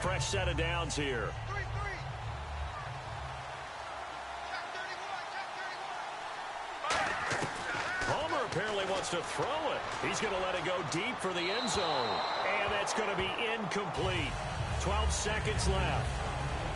Fresh set of downs here. Palmer apparently wants to throw it. He's going to let it go deep for the end zone. And that's going to be incomplete. 12 seconds left.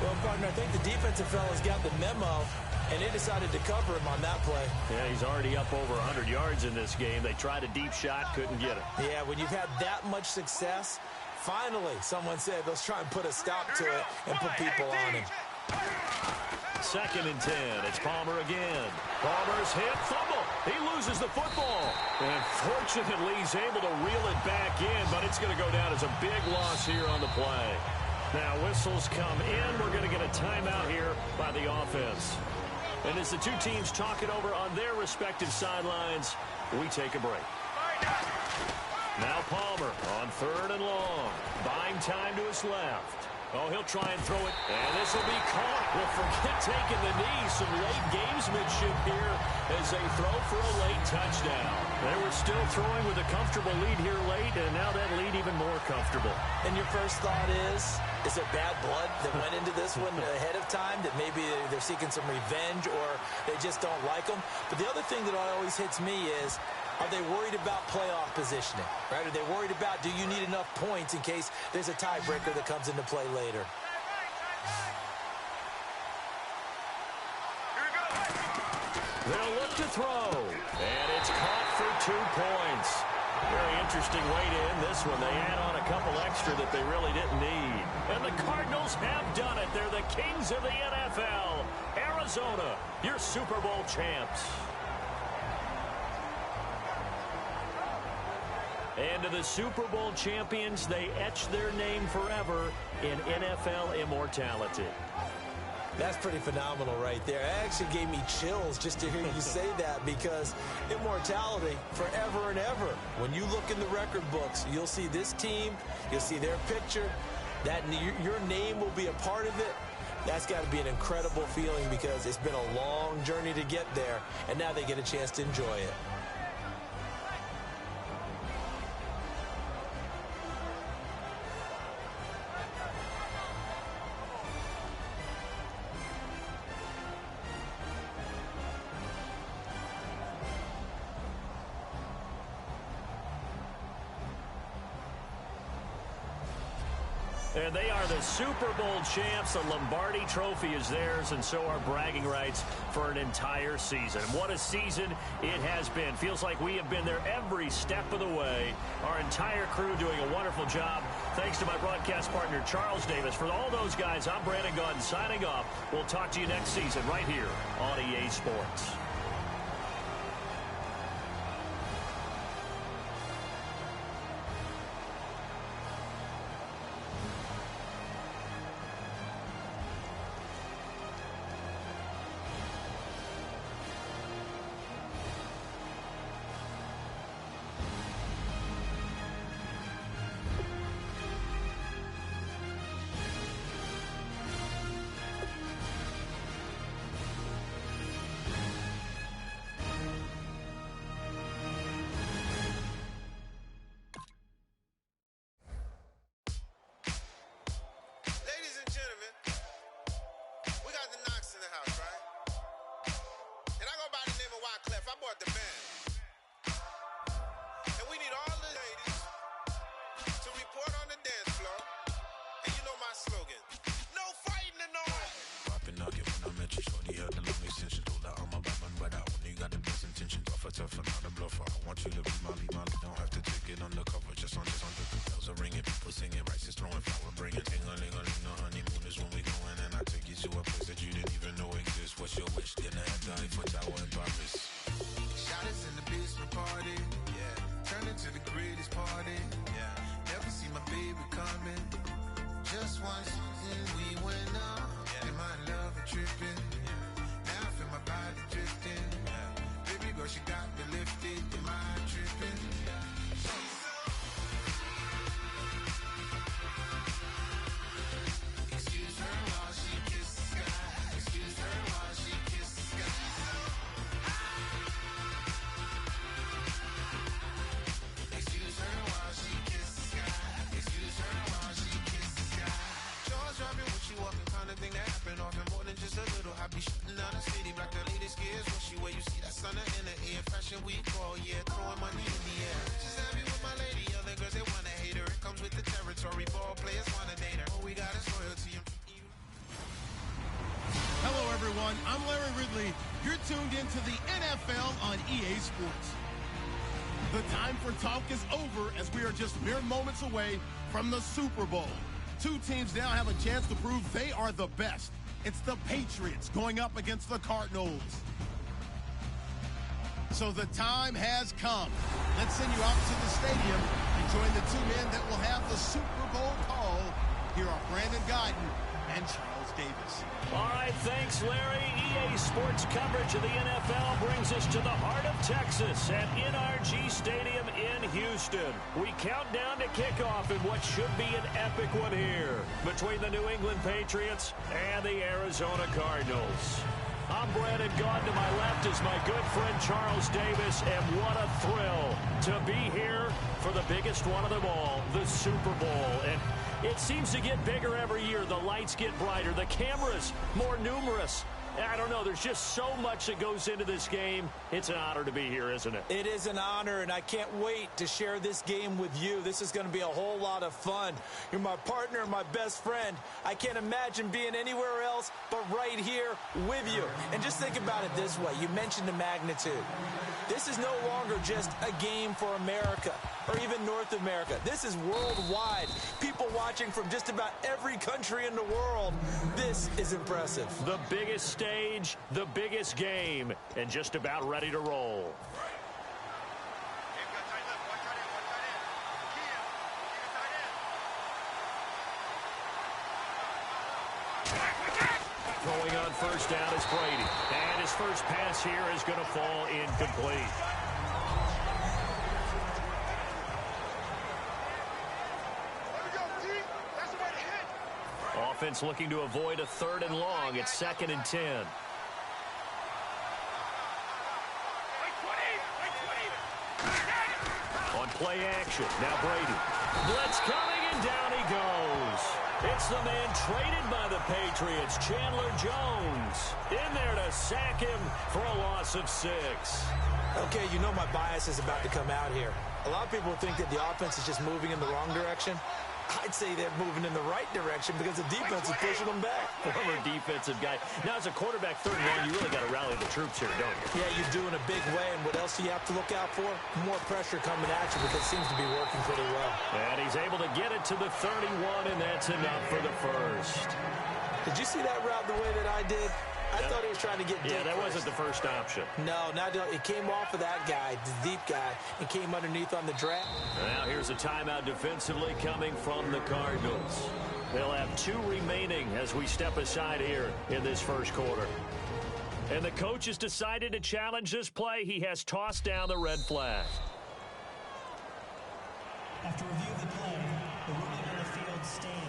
Well, partner, I think the defensive fellas got the memo, and they decided to cover him on that play. Yeah, he's already up over 100 yards in this game. They tried a deep shot, couldn't get it. Yeah, when you've had that much success, finally, someone said, let's try and put a stop to it and put people on him. 2nd and 10. It's Palmer again. Palmer's hit, fumble. He loses the football. And fortunately, he's able to reel it back in, but it's going to go down as a big loss here on the play. Now, whistles come in. We're going to get a timeout here by the offense. And as the two teams talk it over on their respective sidelines, we take a break. Now Palmer on 3rd and long. Buying time to his left. Oh, he'll try and throw it, and this will be caught. Well, forget taking the knee. Some late gamesmanship here as they throw for a late touchdown. They were still throwing with a comfortable lead here late, and now that lead even more comfortable. And your first thought is it bad blood that went into this one ahead of time, that maybe they're seeking some revenge or they just don't like them? But the other thing that always hits me is, are they worried about playoff positioning, right? Are they worried about, do you need enough points in case there's a tiebreaker that comes into play later? They'll look to throw, and it's caught for 2 points. Very interesting way to end this one. They add on a couple extra that they really didn't need. And the Cardinals have done it. They're the kings of the NFL. Arizona, your Super Bowl champs. And to the Super Bowl champions, they etch their name forever in NFL immortality. That's pretty phenomenal right there. It actually gave me chills just to hear you say that, because immortality forever and ever. When you look in the record books, you'll see this team, you'll see their picture, that your name will be a part of it. That's got to be an incredible feeling, because it's been a long journey to get there, and now they get a chance to enjoy it. And they are the Super Bowl champs. The Lombardi Trophy is theirs, and so are bragging rights for an entire season. What a season it has been. Feels like we have been there every step of the way. Our entire crew doing a wonderful job. Thanks to my broadcast partner, Charles Davis. For all those guys, I'm Brandon Gaudin signing off. We'll talk to you next season right here on EA Sports. only thing that happened often more than just a little. I be shutting down the city, black the latest gears. When she where you see that sun in the air. Fashion week all year, throwing money in the air. Just happy with my lady, other girls they wanna hate her. It comes with the territory, ball players wanna date her. All we got is loyalty. Hello, everyone. I'm Larry Ridley. You're tuned into the NFL on EA Sports. The time for talk is over as we are just mere moments away from the Super Bowl. Two teams now have a chance to prove they are the best. It's the Patriots going up against the Cardinals. So the time has come. Let's send you out to the stadium and join the two men that will have the Super Bowl call. Here are Brandon Guyton and Charles Davis. All right, thanks, Larry. EA Sports coverage of the NFL brings us to the heart of Texas at NRG Stadium in Houston. We count down to kickoff in what should be an epic one here between the New England Patriots and the Arizona Cardinals. I'm Brandon Guyton. To my left is my good friend Charles Davis, and what a thrill to be here for the biggest one of them all, the Super Bowl. And it seems to get bigger every year. The lights get brighter. The cameras more numerous. I don't know. There's just so much that goes into this game. It's an honor to be here, isn't it? It is an honor, and I can't wait to share this game with you. This is going to be a whole lot of fun. You're my partner, my best friend. I can't imagine being anywhere else but right here with you. And just think about it this way. You mentioned the magnitude. This is no longer just a game for America or even North America. This is worldwide. People watching from just about every country in the world. This is impressive. The biggest stage, the biggest game, and just about ready to roll. Throwing on first down is Brady. And his first pass here is going to fall incomplete. Offense looking to avoid a 3rd and long. It's 2nd and 10. On play action, now Brady. Blitz coming, and down he goes. It's the man traded by the Patriots, Chandler Jones. In there to sack him for a loss of 6. Okay, you know my bias is about to come out here. A lot of people think that the offense is just moving in the wrong direction. I'd say they're moving in the right direction because the defense is pushing them back. Former defensive guy. Now, as a quarterback, 3rd and long, you really got to rally the troops here, don't you? Yeah, you do in a big way. And what else do you have to look out for? More pressure coming at you because it seems to be working pretty well. And he's able to get it to the 31, and that's enough for the first. Did you see that route the way that I did? I thought he was trying to get deep. Yeah, that first. wasn't the first option. No, it came off of that guy, the deep guy, and came underneath on the draft. Now here's a timeout defensively coming from the Cardinals. They'll have 2 remaining as we step aside here in this first quarter. And the coach has decided to challenge this play. He has tossed down the red flag. After review of the play, the ruling on the field stands.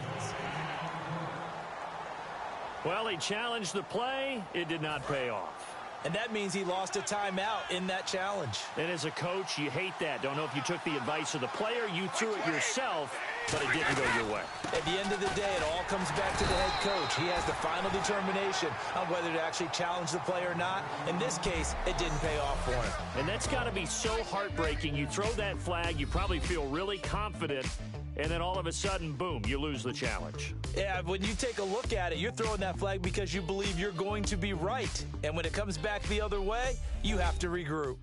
Well, he challenged the play. It did not pay off. And that means he lost a timeout in that challenge. And as a coach, you hate that. Don't know if you took the advice of the player. You threw it yourself, but it didn't go your way. At the end of the day, it all comes back to the head coach. He has the final determination on whether to actually challenge the play or not. In this case, it didn't pay off for him. And that's got to be so heartbreaking. You throw that flag, you probably feel really confident, and then all of a sudden, boom, you lose the challenge. Yeah, when you take a look at it, you're throwing that flag because you believe you're going to be right. And when it comes back the other way, you have to regroup.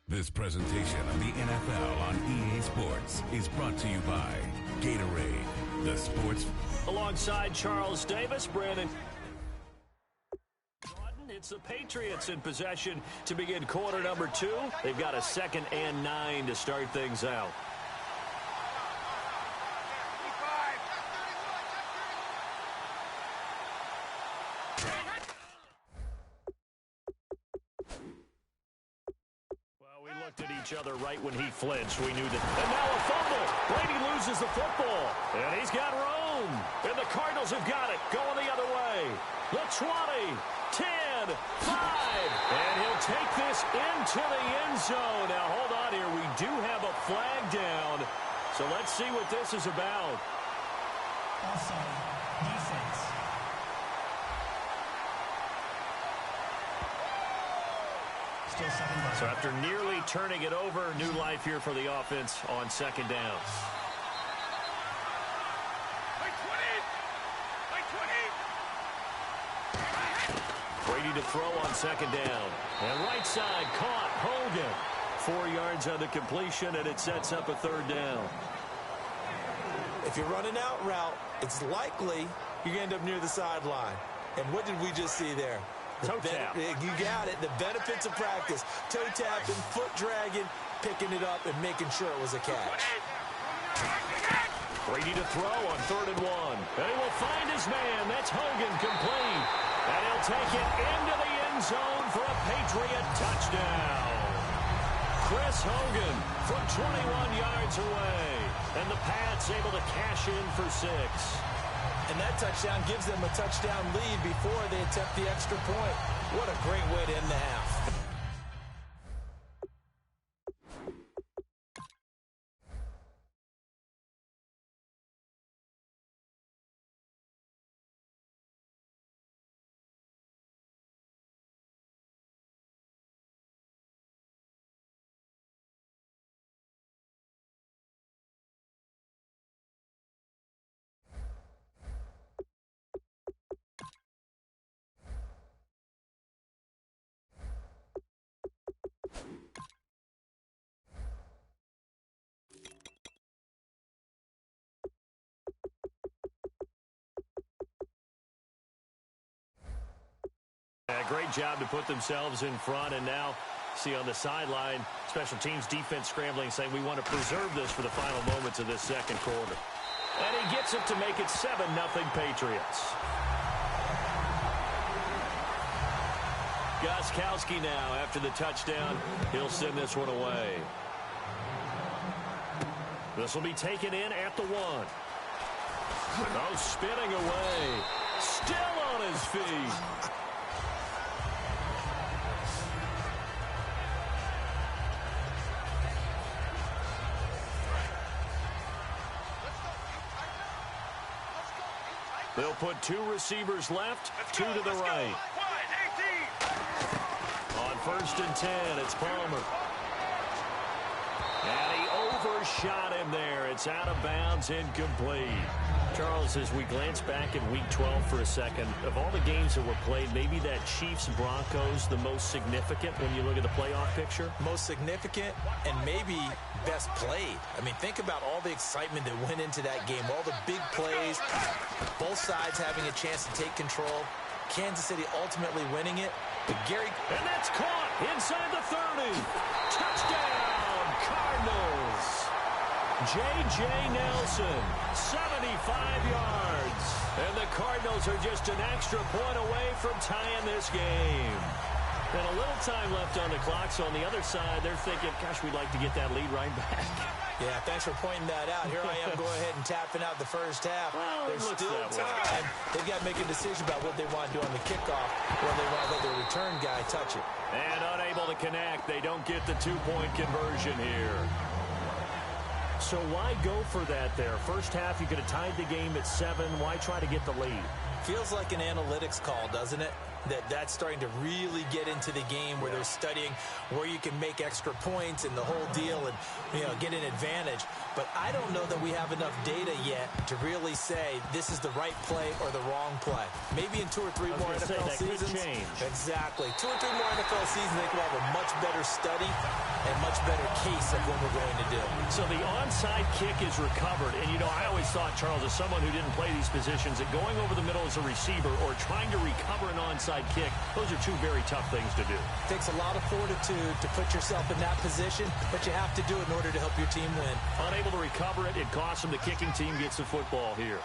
This presentation of the NFL on EA Sports is brought to you by Gatorade, the sports. Alongside Charles Davis, Brandon. It's the Patriots in possession to begin quarter number 2. They've got a 2nd and 9 to start things out. At each other right when he flinched. We knew that. And now a fumble. Brady loses the football. And he's got room. And the Cardinals have got it. Going the other way. The 20, 10, 5. And he'll take this into the end zone. Now, hold on here. We do have a flag down. So let's see what this is about. Offside, defense. Still second down. So after nearly turning it over, new life here for the offense on second down. Brady to throw on second down. And right side caught. Hogan. 4 yards on the completion, and it sets up a third down. If you're running out route, it's likely you're going to end up near the sideline. And what did we just see there? Toe tap. You got it. The benefits of practice. Toe tapping, foot dragging, picking it up, and making sure it was a catch. Brady to throw on 3rd and 1. And he will find his man. That's Hogan, complete. And he'll take it into the end zone for a Patriot touchdown. Chris Hogan from 21 yards away. And the Pats able to cash in for 6. And that touchdown gives them a touchdown lead before they attempt the extra point. What a great way to end the half. Great job to put themselves in front, and now see on the sideline, special teams defense scrambling, saying we want to preserve this for the final moments of this second quarter. And he gets it to make it 7-0 Patriots. Gostkowski now after the touchdown. He'll send this one away. This will be taken in at the 1. Oh, spinning away. Still on his feet. They'll put 2 receivers left, 2 to the right. On 1st and 10, it's Palmer. And he overshot him there. It's out of bounds, incomplete. Charles, as we glance back at Week 12 for a second, of all the games that were played, maybe that Chiefs-Broncos the most significant when you look at the playoff picture? Most significant and maybe best played. I mean, think about all the excitement that went into that game, all the big plays, both sides having a chance to take control. Kansas City ultimately winning it. But Gary... And that's caught inside the 30. Touchdown, Cardinals. J.J. Nelson, 75 yards. And the Cardinals are just an extra point away from tying this game. And a little time left on the clock, so on the other side, they're thinking, gosh, we'd like to get that lead right back. Yeah, thanks for pointing that out. Here I am, go ahead and tapping out the first half. Well, there's still time. They've got to make a decision about what they want to do on the kickoff, or they want to let their return guy touch it. And unable to connect. They don't get the 2-point conversion here. So why go for that there? First half, you could have tied the game at 7. Why try to get the lead? Feels like an analytics call, doesn't it? That's starting to really get into the game where they're studying where you can make extra points and the whole deal and, you know, get an advantage. But I don't know that we have enough data yet to really say this is the right play or the wrong play. Maybe in 2 or 3 more NFL seasons. Exactly. 2 or 3 more NFL seasons, they can have a much better study and much better case of what we're going to do. So the onside kick is recovered. And, you know, I always thought, Charles, as someone who didn't play these positions, that going over the middle as a receiver or trying to recover an onside kick, those are 2 very tough things to do. It takes a lot of fortitude to put yourself in that position, but you have to do it in order to help your team win. Unable to recover it, it costs them. The kicking team gets the football here.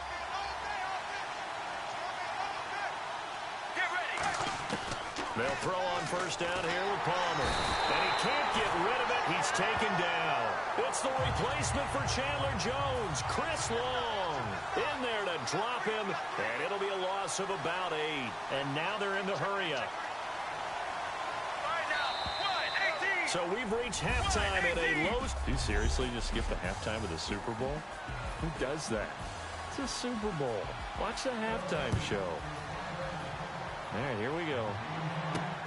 They'll throw on first down here with Palmer. And he can't get rid of it. He's taken down. It's the replacement for Chandler Jones, Chris Long. In there to drop him, and it'll be a loss of about 8. And now they're in the hurry-up. So we've reached halftime at a low... Do you seriously just skip the halftime of the Super Bowl? Who does that? It's a Super Bowl. Watch the halftime show. All right, here we go.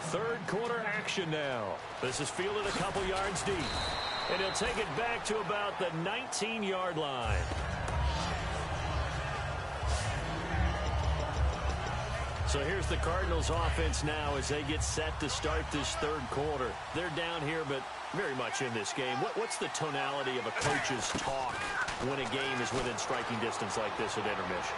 Third quarter action now. This is fielded a couple yards deep. And he'll take it back to about the 19-yard line. So here's the Cardinals offense now as they get set to start this third quarter. They're down here, but very much in this game. What's the tonality of a coach's talk when a game is within striking distance like this at intermission?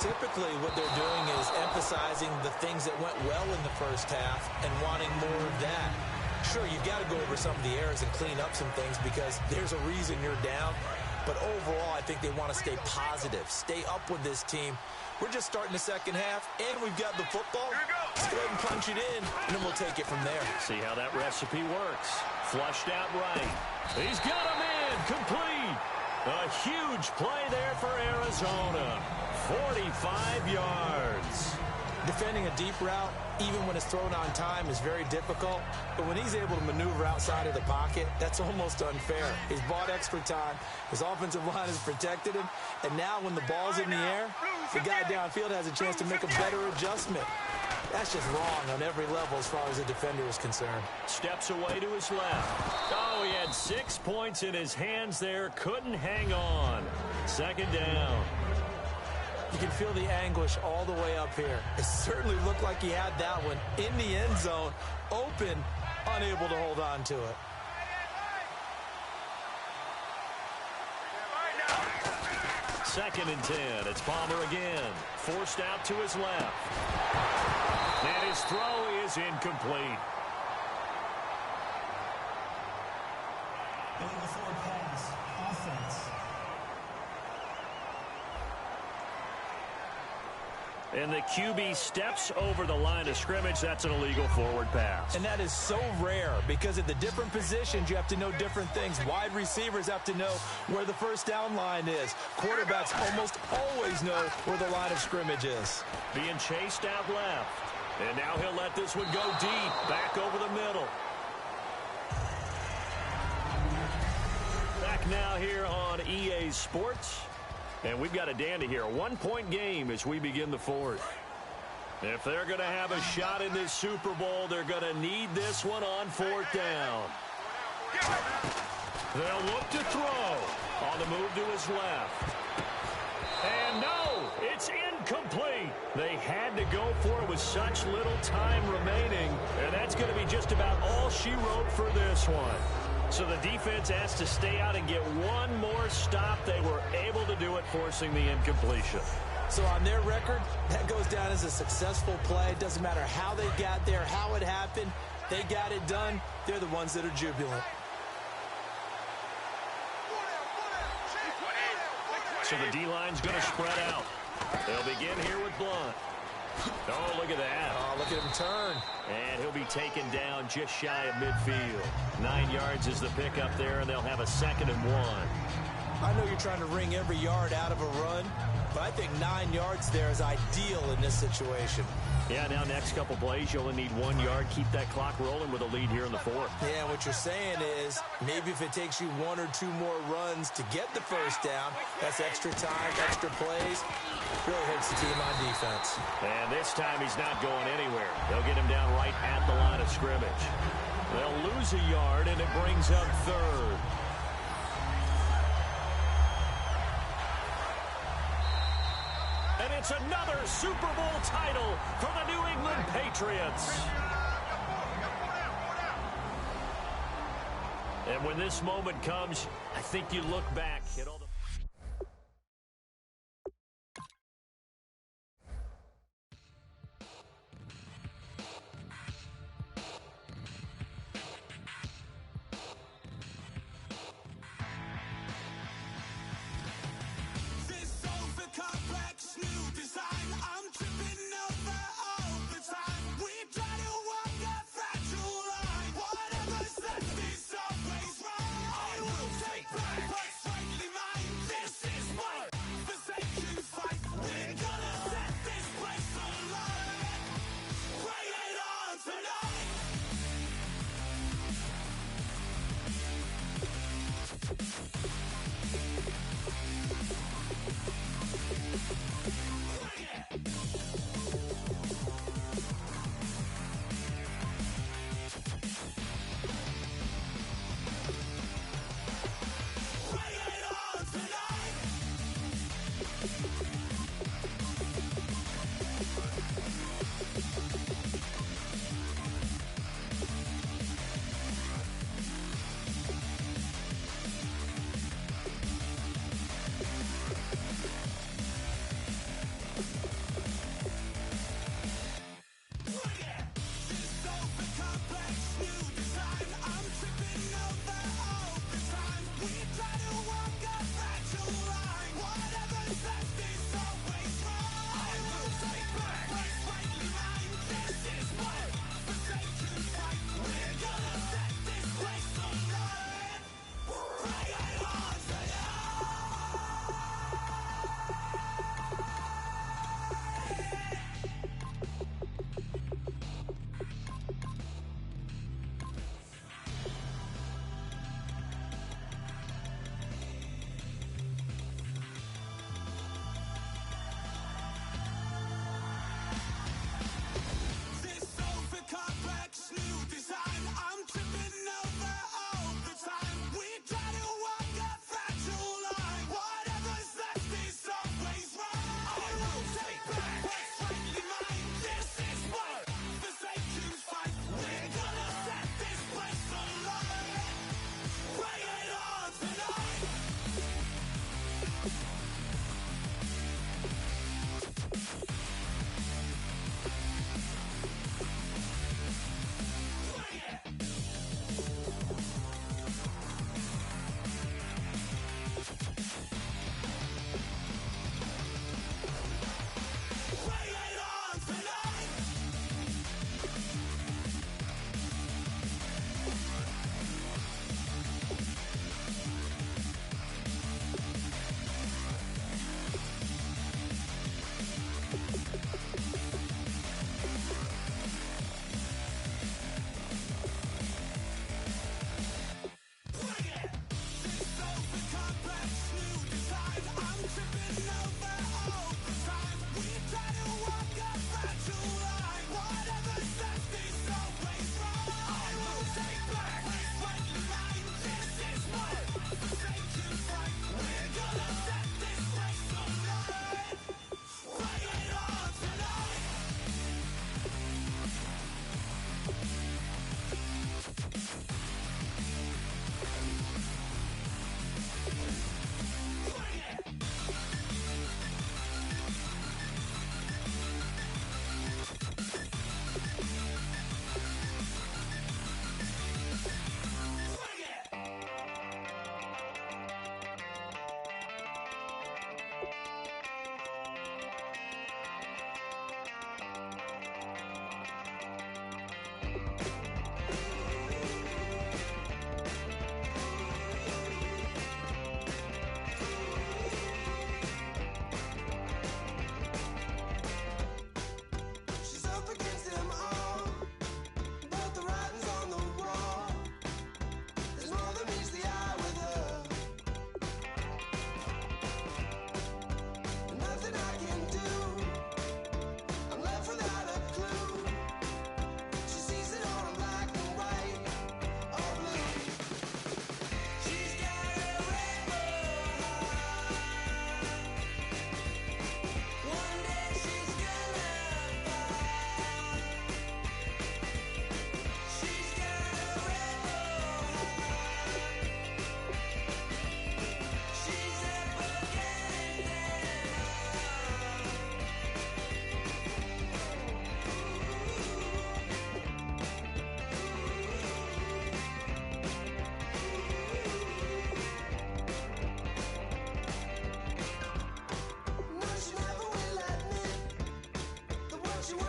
Typically, what they're doing is emphasizing the things that went well in the first half and wanting more of that. Sure, you've got to go over some of the errors and clean up some things because there's a reason you're down. But overall, I think they want to stay positive, stay up with this team. We're just starting the second half, and we've got the football. Let's go ahead and punch it in, and then we'll take it from there. See how that recipe works. Flushed out right. He's got him in. Complete. A huge play there for Arizona. 45 yards. Defending a deep route, even when it's thrown on time, is very difficult. But when he's able to maneuver outside of the pocket, that's almost unfair. He's bought extra time. His offensive line has protected him. And now when the ball's in the air, the guy downfield has a chance to make a better adjustment. That's just wrong on every level as far as the defender is concerned. Steps away to his left. Oh, he had 6 points in his hands there. Couldn't hang on. Second down. You can feel the anguish all the way up here. It certainly looked like he had that one in the end zone, open, unable to hold on to it. Second and 10. It's Palmer again. Forced out to his left. And his throw is incomplete. Going forward pass. Offense. And the QB steps over the line of scrimmage. That's an illegal forward pass. And that is so rare because at the different positions, you have to know different things. Wide receivers have to know where the first down line is. Quarterbacks almost always know where the line of scrimmage is. Being chased out left. And now he'll let this one go deep, back over the middle. Back now here on EA Sports. And we've got a dandy here. A 1-point game as we begin the fourth. If they're going to have a shot in this Super Bowl, they're going to need this one on fourth down. They'll look to throw. On the move to his left. And no, it's incomplete. They had to go for it with such little time remaining. And that's going to be just about all she wrote for this one. So the defense has to stay out and get one more stop. They were able to do it, forcing the incompletion. So on their record, that goes down as a successful play. It doesn't matter how they got there, how it happened. They got it done. They're the ones that are jubilant. So the D-line's going to spread out. They'll begin here with Blunt. Oh, look at that. Oh, look at him turn. And he'll be taken down just shy of midfield. 9 yards is the pickup there, and they'll have a 2nd and 1. I know you're trying to wring every yard out of a run, but I think 9 yards there is ideal in this situation. Yeah, now next couple plays, you only need 1 yard. Keep that clock rolling with a lead here in the fourth. Yeah, what you're saying is maybe if it takes you 1 or 2 more runs to get the first down, that's extra time, extra plays. Really hurts the team on defense. And this time he's not going anywhere. They'll get him down right at the line of scrimmage. They'll lose a yard, and it brings up 3rd. And it's another Super Bowl title for the New England Patriots. And when this moment comes, I think you look back at all the...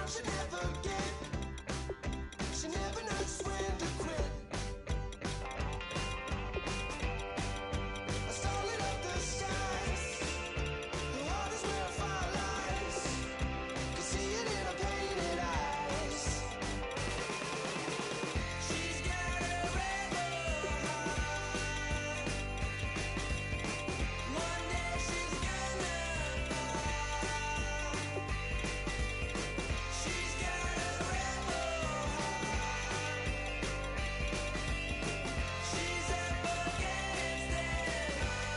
she never get. She never knows when to quit. I started up the skies. Her heart is where fire lies. Can see it in her painted eyes. She's got a rebel heart. One day she's gonna fall. She's got a rebel heart. She's up against them all.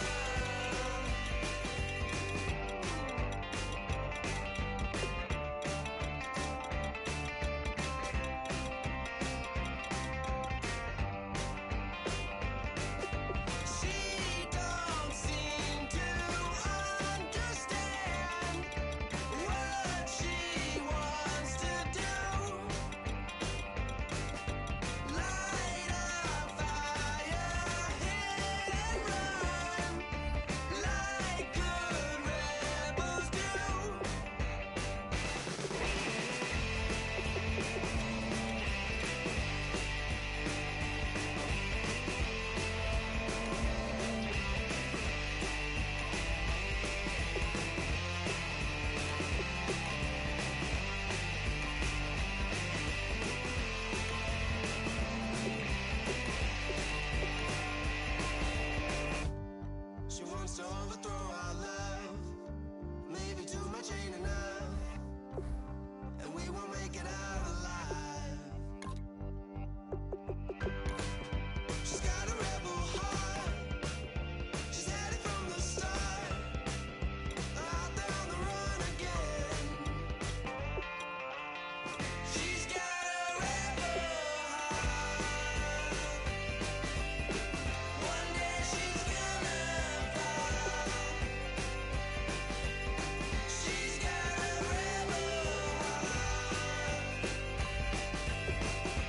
She don't seem to understand what she wants to do. Light a fire, hit and run, like good rebels do. She wants to overthrow our love. Maybe too much ain't enough, and we won't make it out alive. She's got a rebel heart. She's had it from the start. Out there on the run again. She's got a rebel heart. One day she's gonna fall. She's got a rebel heart.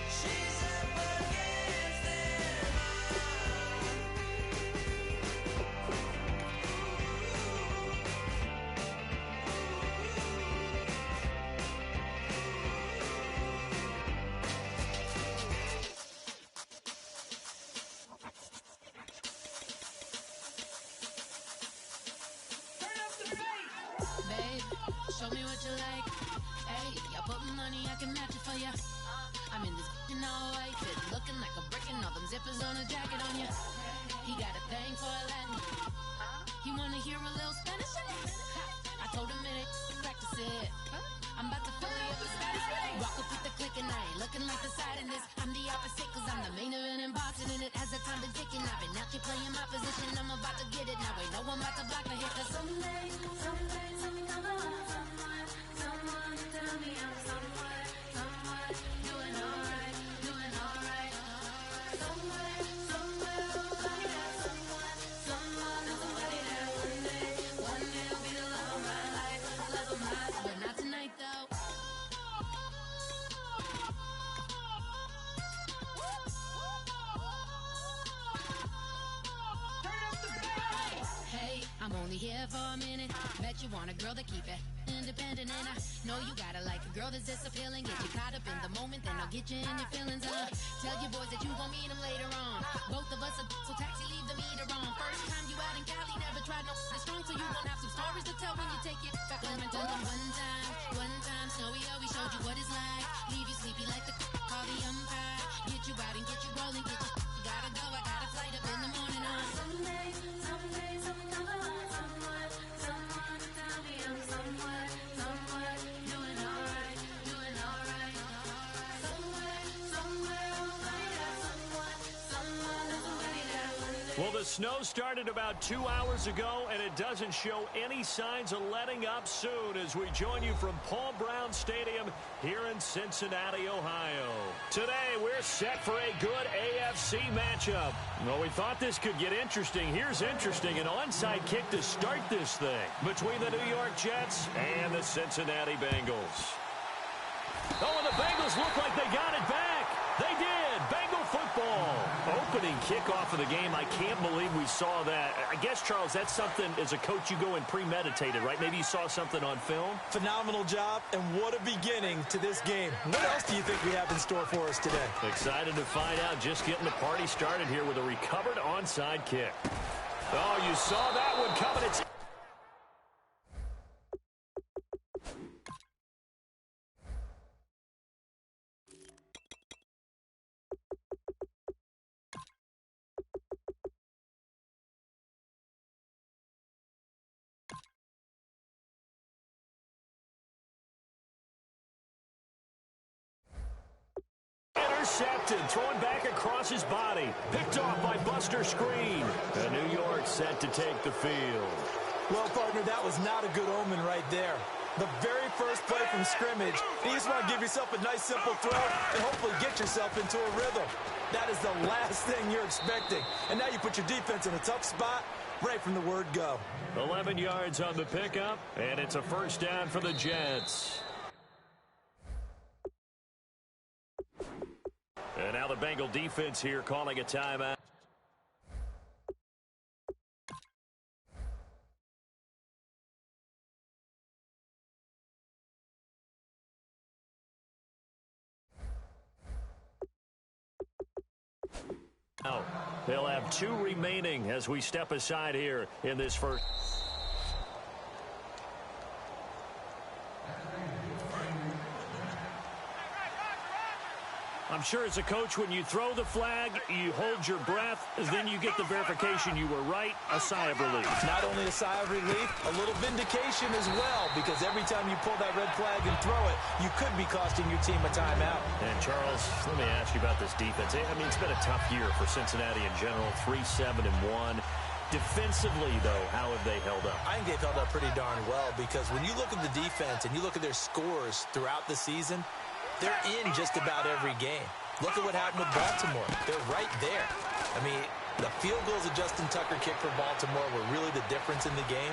She's up against them Babe, show me what you like. Hey, y'all put money, I can match it for ya. I'm in this all white fit, looking like a brick and all them zippers on a jacket on ya. He got a thing for a Latin. He wanna hear a little Spanish? I told him it ain't practice it. I'm about to fill you up with Spanish. Walk up with the click and I ain't looking like the side in this. I'm the opposite cause I'm the main event and boxing and it has the time been ticking. I've been out here playing my position, I'm about to get it. Now ain't no one about to block me here cause someday I'm someone tell me I'm someone doing alright. Somewhere, somebody got someone and somebody that one day will be the love of my life, but not tonight though. Hey, I'm only here for a minute. Bet you want a girl to keep it independent, and I know you gotta like a girl that's this appealing. Get you caught up in the moment, then I'll get you in your feelings. Tell your boys that you gon' meet them later on. Both of us are so taxi, leave the meter on. First time you out in Cali, never tried no strong, so you gon' have some stories to tell when you take it back home and tell them one time, Snowy always showed you what it's like. Leave you sleepy like the call the umpire. Get you out and get you rolling, get you gotta go. I got a flight up in the morning on someday, someone tell me I'm someone doing alright. Somewhere, I got someone and somebody that one day. Well, the snow started about 2 hours ago, and it doesn't show any signs of letting up soon as we join you from Paul Brown Stadium here in Cincinnati, Ohio. Today, we're set for a good AFC matchup. Well, we thought this could get interesting. Here's interesting, an onside kick to start this thing between the New York Jets and the Cincinnati Bengals. Oh, and the Bengals look like they got it back. They did. Bengal football. opening kickoff of the game. I can't believe we saw that. I guess, Charles, that's something as a coach you go in premeditated, right? Maybe you saw something on film. Phenomenal job, and what a beginning to this game. What else do you think we have in store for us today? Excited to find out. Just getting the party started here with a recovered onside kick. Oh, you saw that one coming. It's intercepted, throwing back across his body. Picked off by Buster Screen. And New York set to take the field. Well, partner, that was not a good omen right there. The very first play from scrimmage, you just want to give yourself a nice, simple throw and hopefully get yourself into a rhythm. That is the last thing you're expecting. And now you put your defense in a tough spot right from the word go. 11 yards on the pickup, and it's a first down for the Jets. And now the Bengal defense here calling a timeout. Now, they'll have 2 remaining as we step aside here in this first. I'm sure as a coach, when you throw the flag, you hold your breath, then you get the verification you were right, a sigh of relief. Not only a sigh of relief, a little vindication as well, because every time you pull that red flag and throw it, you could be costing your team a timeout. And, Charles, let me ask you about this defense. I mean, it's been a tough year for Cincinnati in general, 3-7-1. Defensively, though, how have they held up? I think they've held up pretty darn well, because when you look at the defense and you look at their scores throughout the season, they're in just about every game. Look at what happened with Baltimore. They're right there. I mean, the field goals that Justin Tucker kicked for Baltimore were really the difference in the game.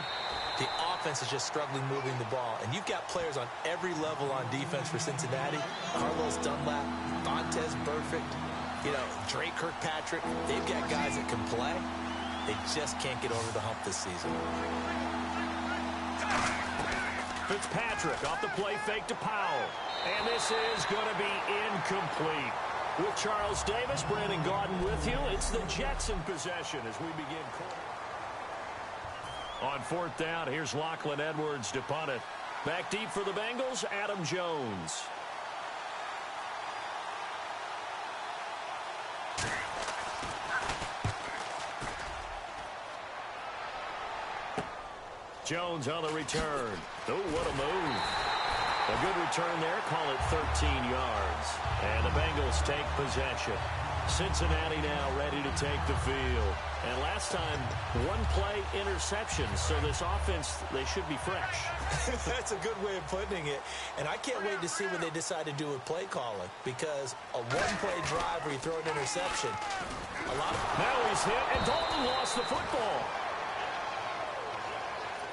The offense is just struggling moving the ball. And you've got players on every level on defense for Cincinnati. Carlos Dunlap, Vontaze Burfict, Drake Kirkpatrick. They've got guys that can play. They just can't get over the hump this season. Fitzpatrick off the play fake to Powell. And this is going to be incomplete. With Charles Davis, Brandon Gaudin with you. It's the Jets in possession as we begin. On 4th down, here's Lachlan Edwards to punt it. Back deep for the Bengals, Adam Jones. Jones on the return. Oh, what a move. A good return there. Call it 13 yards. And the Bengals take possession. Cincinnati now ready to take the field. And last time, 1 play interception. So this offense, they should be fresh. That's a good way of putting it. And I can't wait to see what they decide to do with play calling. Because a 1-play drive where you throw an interception, Now he's hit, and Dalton lost the football.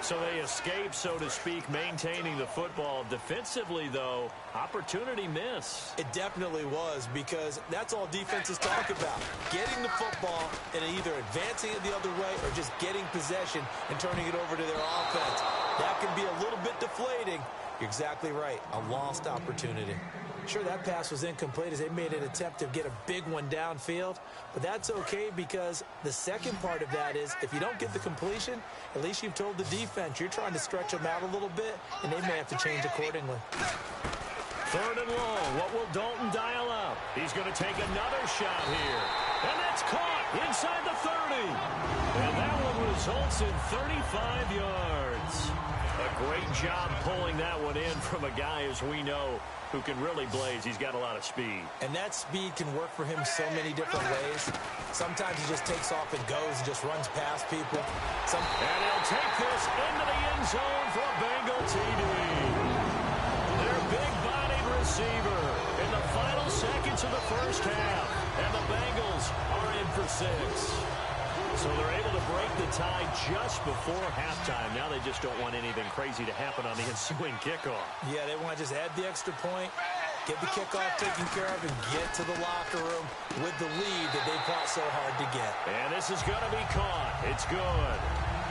So they escape, so to speak, maintaining the football. Defensively, though, opportunity miss. It definitely was, because that's all defenses talk about. Getting the football and either advancing it the other way or just getting possession and turning it over to their offense. That can be a little bit deflating. You're exactly right. A lost opportunity. Sure, that pass was incomplete as they made an attempt to get a big one downfield, but that's okay because the second part of that is if you don't get the completion, at least you've told the defense you're trying to stretch them out a little bit, and they may have to change accordingly. 3rd and long. What will Dalton dial up? He's going to take another shot here, and that's caught inside the 30. And that one results in 35 yards. A great job pulling that one in from a guy, as we know, who can really blaze. He's got a lot of speed. And that speed can work for him so many different ways. Sometimes he just takes off and goes and just runs past people. And he'll take this into the end zone for a Bengal TD. Their big-bodied receiver in the final seconds of the first half. And the Bengals are in for 6. So they're able to break the tie just before halftime. Now they just don't want anything crazy to happen on the ensuing kickoff. Yeah, they want to just add the extra point get the kickoff taken care of, and get to the locker room with the lead that they fought so hard to get. And this is going to be caught. It's good.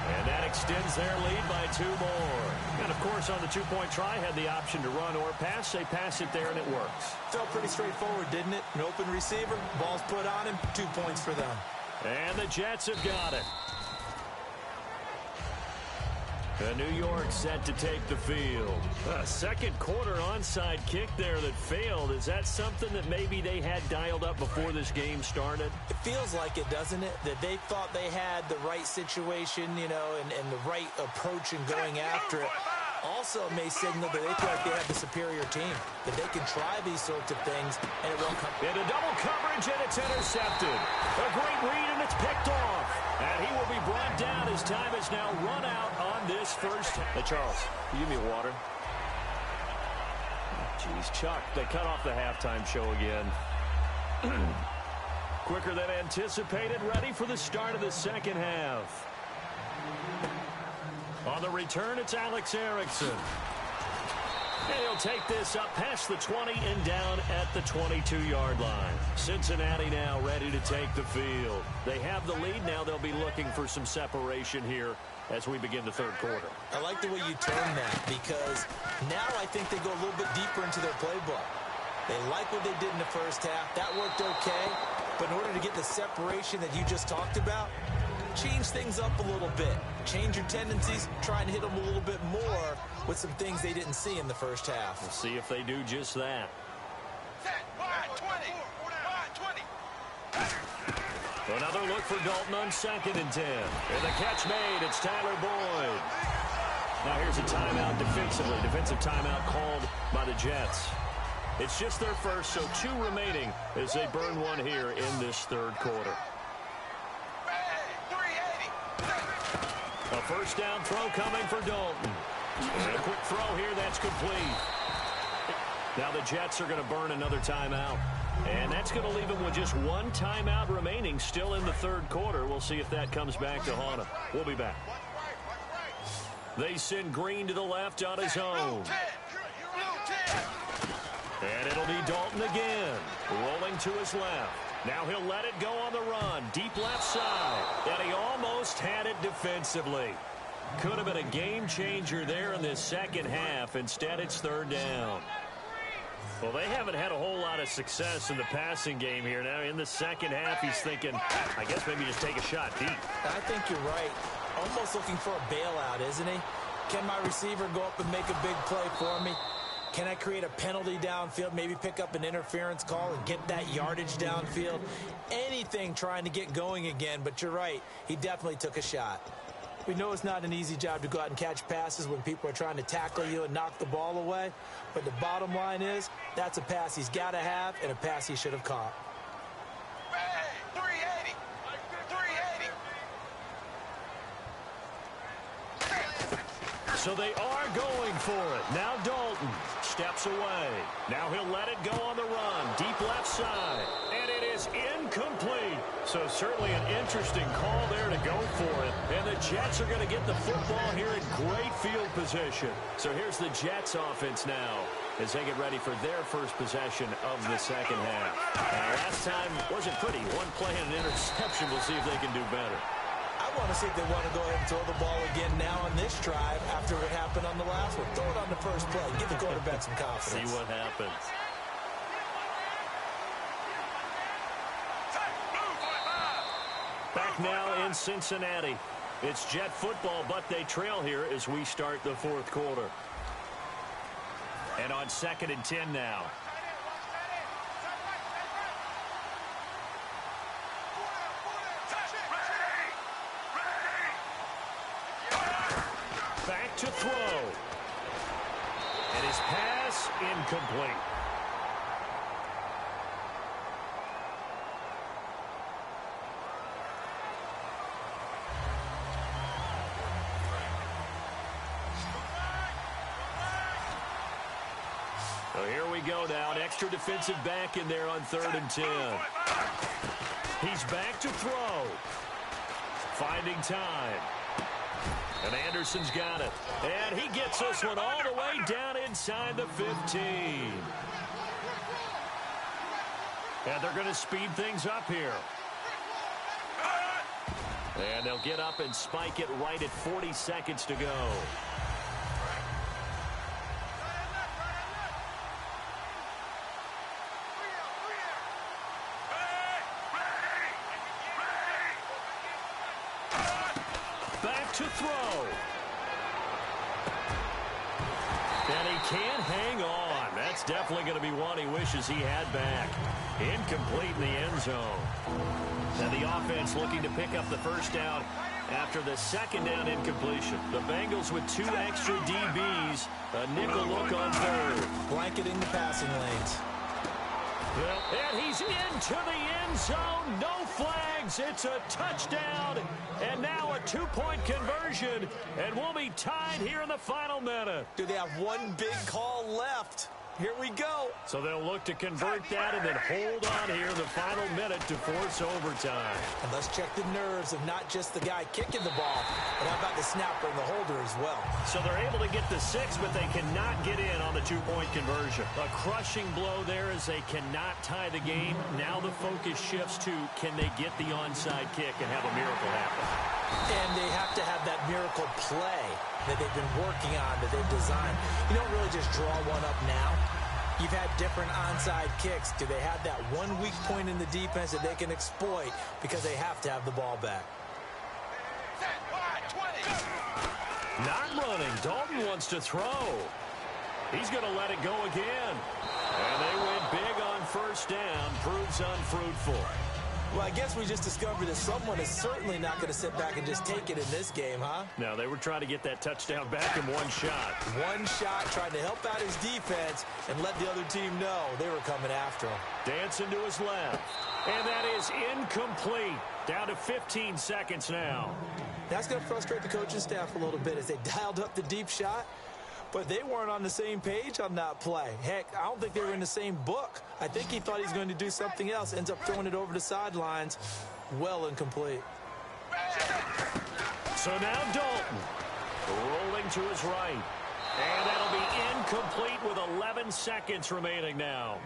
And that extends their lead by 2 more. And, of course, on the two-point try, had the option to run or pass. They pass it there, and it works. Felt pretty straightforward, didn't it? An open receiver, ball's put on him, 2 points for them. And the Jets have got it. The New York set to take the field. A second quarter onside kick there that failed. Is that something that maybe they had dialed up before this game started? It feels like it, doesn't it? That they thought they had the right situation, you know, and the right approach in going after it. Also may signal that they feel like they have the superior team, that they can try these sorts of things, and it won't come. Into double coverage, and it's intercepted. A great read, and it's picked off. And he will be brought down as time is now run out on this first. Hey, Charles, can you give me water? Jeez, Chuck, they cut off the halftime show again. Quicker than anticipated, ready for the start of the second half. On the return, it's Alex Erickson. And he'll take this up past the 20 and down at the 22-yard line. Cincinnati now ready to take the field. They have the lead now. They'll be looking for some separation here as we begin the third quarter. I like the way you turn that, because now I think they go a little bit deeper into their playbook. They like what they did in the first half. That worked okay. But in order to get the separation that you just talked about, change things up a little bit. Change your tendencies. Try and hit them a little bit more with some things they didn't see in the first half. We'll see if they do just that. Another look for Dalton on 2nd and 10. And the catch made. It's Tyler Boyd. Now here's a timeout defensively. Defensive timeout called by the Jets. It's just their first, so 2 remaining as they burn one here in this third quarter. A first down throw coming for Dalton. And a quick throw here that's complete. Now the Jets are going to burn another timeout. And that's going to leave them with just 1 timeout remaining still in the third quarter. We'll see if that comes back to haunt them. We'll be back. They send Green to the left on his own. And it'll be Dalton again, rolling to his left. Now he'll let it go on the run, deep left side. And he almost had it defensively. Could have been a game changer there in this second half. Instead, it's third down. Well, they haven't had a whole lot of success in the passing game here. Now, in the second half, he's thinking, I guess maybe just take a shot deep. I think you're right. Almost looking for a bailout, isn't he? Can my receiver go up and make a big play for me? Can I create a penalty downfield, maybe pick up an interference call and get that yardage downfield? Anything trying to get going again, but you're right. He definitely took a shot. We know it's not an easy job to go out and catch passes when people are trying to tackle you and knock the ball away. But the bottom line is, that's a pass he's got to have and a pass he should have caught. Hey, 380. 380. So they are going for it. Now Dalton steps away. Now he'll let it go on the run. Deep left side. And it is incomplete. So certainly an interesting call there to go for it. And the Jets are going to get the football here in great field position. So here's the Jets offense now as they get ready for their first possession of the second half. And last time wasn't pretty. One play and an interception. We'll see if they can do better. I want to see if they want to go ahead and throw the ball again now on this drive after what happened on the last one. Throw it on the first play. Give the quarterback some confidence. See what happens. Back now in Cincinnati. It's Jet football, but they trail here as we start the fourth quarter. And on 2nd and 10 now. Back to throw. And his pass incomplete. So here we go now. An extra defensive back in there on 3rd and 10. He's back to throw. Finding time. And Anderson's got it. And he gets this one all the way down inside the 15. And they're going to speed things up here. And they'll get up and spike it right at 40 seconds to go. Back to throw. And he can't hang on. That's definitely going to be one he wishes he had back. Incomplete in the end zone. And the offense looking to pick up the first down after the second down incompletion. The Bengals with 2 extra DBs. A nickel look on third. Blanketing the passing lanes. And he's into the end zone. No flags. It's a touchdown. And now a 2-point conversion. And we'll be tied here in the final minute. Do they have one big call left? Here we go. So they'll look to convert that and then hold on here in the final minute to force overtime. And let's check the nerves of not just the guy kicking the ball, but how about the snapper and the holder as well. So they're able to get the 6, but they cannot get in on the 2-point conversion. A crushing blow there as they cannot tie the game. Now the focus shifts to, can they get the onside kick and have a miracle happen? And they have to have that miracle play that they've been working on, that they've designed. You don't really just draw one up now. You've had different onside kicks. Do they have that one weak point in the defense that they can exploit because they have to have the ball back? Not running. Dalton wants to throw. He's going to let it go again. And they win big on first down. Proves unfruitful. Well, I guess we just discovered that someone is certainly not going to sit back and just take it in this game, huh? No, they were trying to get that touchdown back in one shot. One shot, trying to help out his defense and let the other team know they were coming after him. Dancing to his left. And that is incomplete. Down to 15 seconds now. That's going to frustrate the coaching staff a little bit as they dialed up the deep shot. But they weren't on the same page on that play. Heck, I don't think they were in the same book. I think he thought he was going to do something else. Ends up throwing it over the sidelines. Well incomplete. So now Dalton rolling to his right. And that'll be incomplete with 11 seconds remaining now.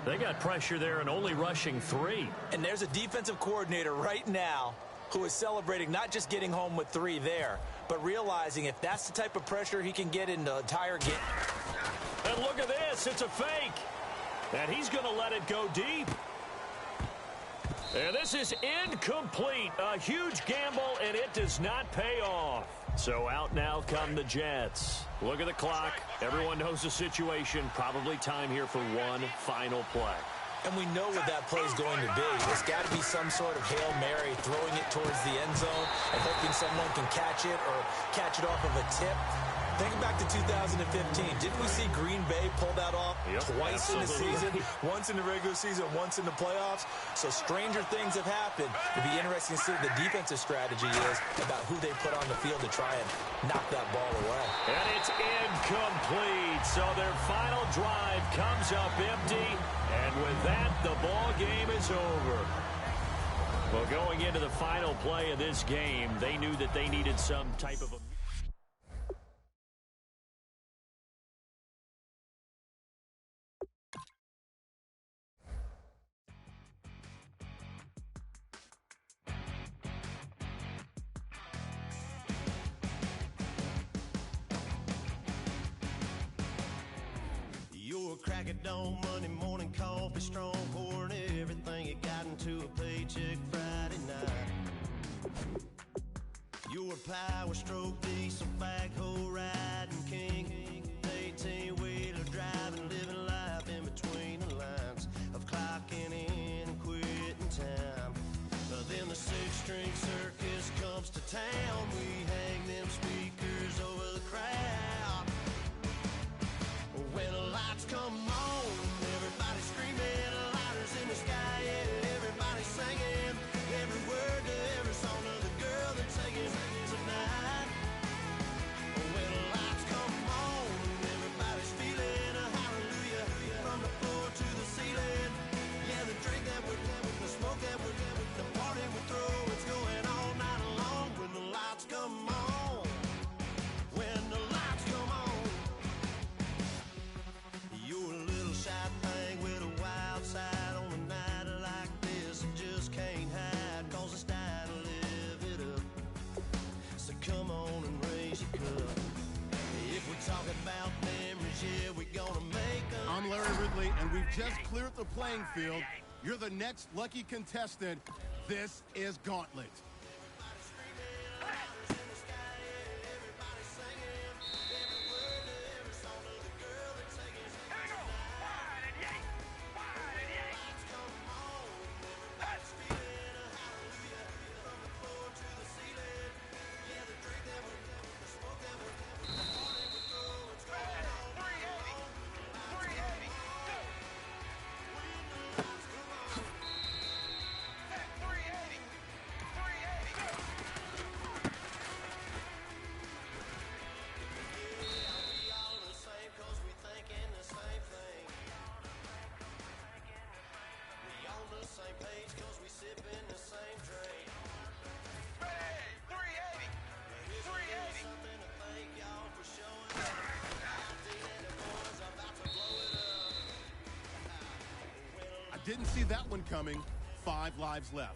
They got pressure there and only rushing 3. And there's a defensive coordinator right now who is celebrating not just getting home with 3 there, but realizing if that's the type of pressure he can get in the entire game. And look at this. It's a fake. And he's going to let it go deep. And this is incomplete. A huge gamble, and it does not pay off. So out now come the Jets. Look at the clock. Everyone knows the situation. Probably time here for one final play. And we know what that play is going to be. It's got to be some sort of Hail Mary, throwing it towards the end zone and hoping someone can catch it or catch it off of a tip. Think back to 2015. Didn't we see Green Bay pull that off twice in the season? Once in the regular season, once in the playoffs. So stranger things have happened. It'd be interesting to see what the defensive strategy is about who they put on the field to try and knock that ball away. And it's incomplete. So their final drive comes up empty. And with that, the ball game is over. Well, going into the final play of this game, they knew that they needed some type of a... Crack it dawn, Monday morning coffee, strong pouring everything you got into a paycheck Friday night. Your power stroke, diesel backhoe riding king, 18-wheeler driving, living life in between the lines of clocking in and quitting time. Then the six-string circus comes to town. We hang them speakers over the crowd. When the lights come on, everybody screaming, lighters in the sky, yeah, everybody singing, every word to every song of the girl they're taking tonight. When the lights come on, everybody's feeling and we've just cleared the playing field. You're the next lucky contestant. This is Gauntlet. Didn't see that one coming. 5 lives left.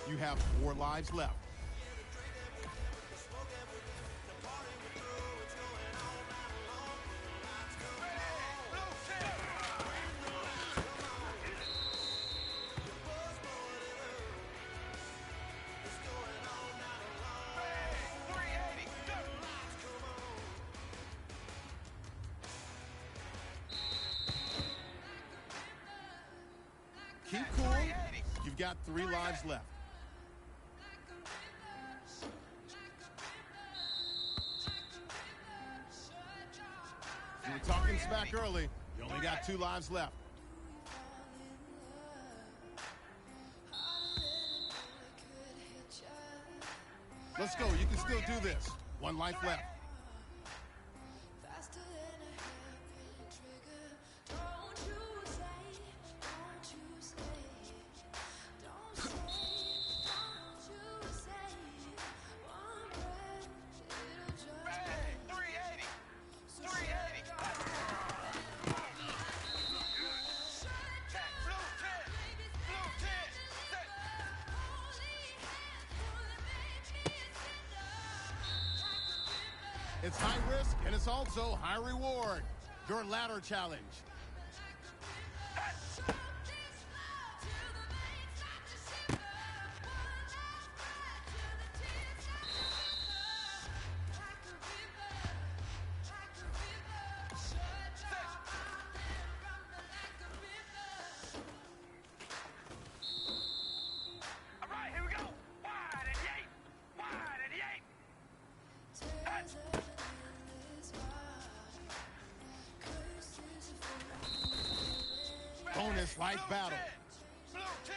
You have 4 lives left. Keep cool. You've got 3 lives left. You were talking smack early. You only got 2 lives left. Let's go. You can still do this. 1 life left. It's high risk, and it's also high reward. Your ladder challenge. All right, here we go. Wide and yay. Wide and yay. Bonus life battle. Blue 10.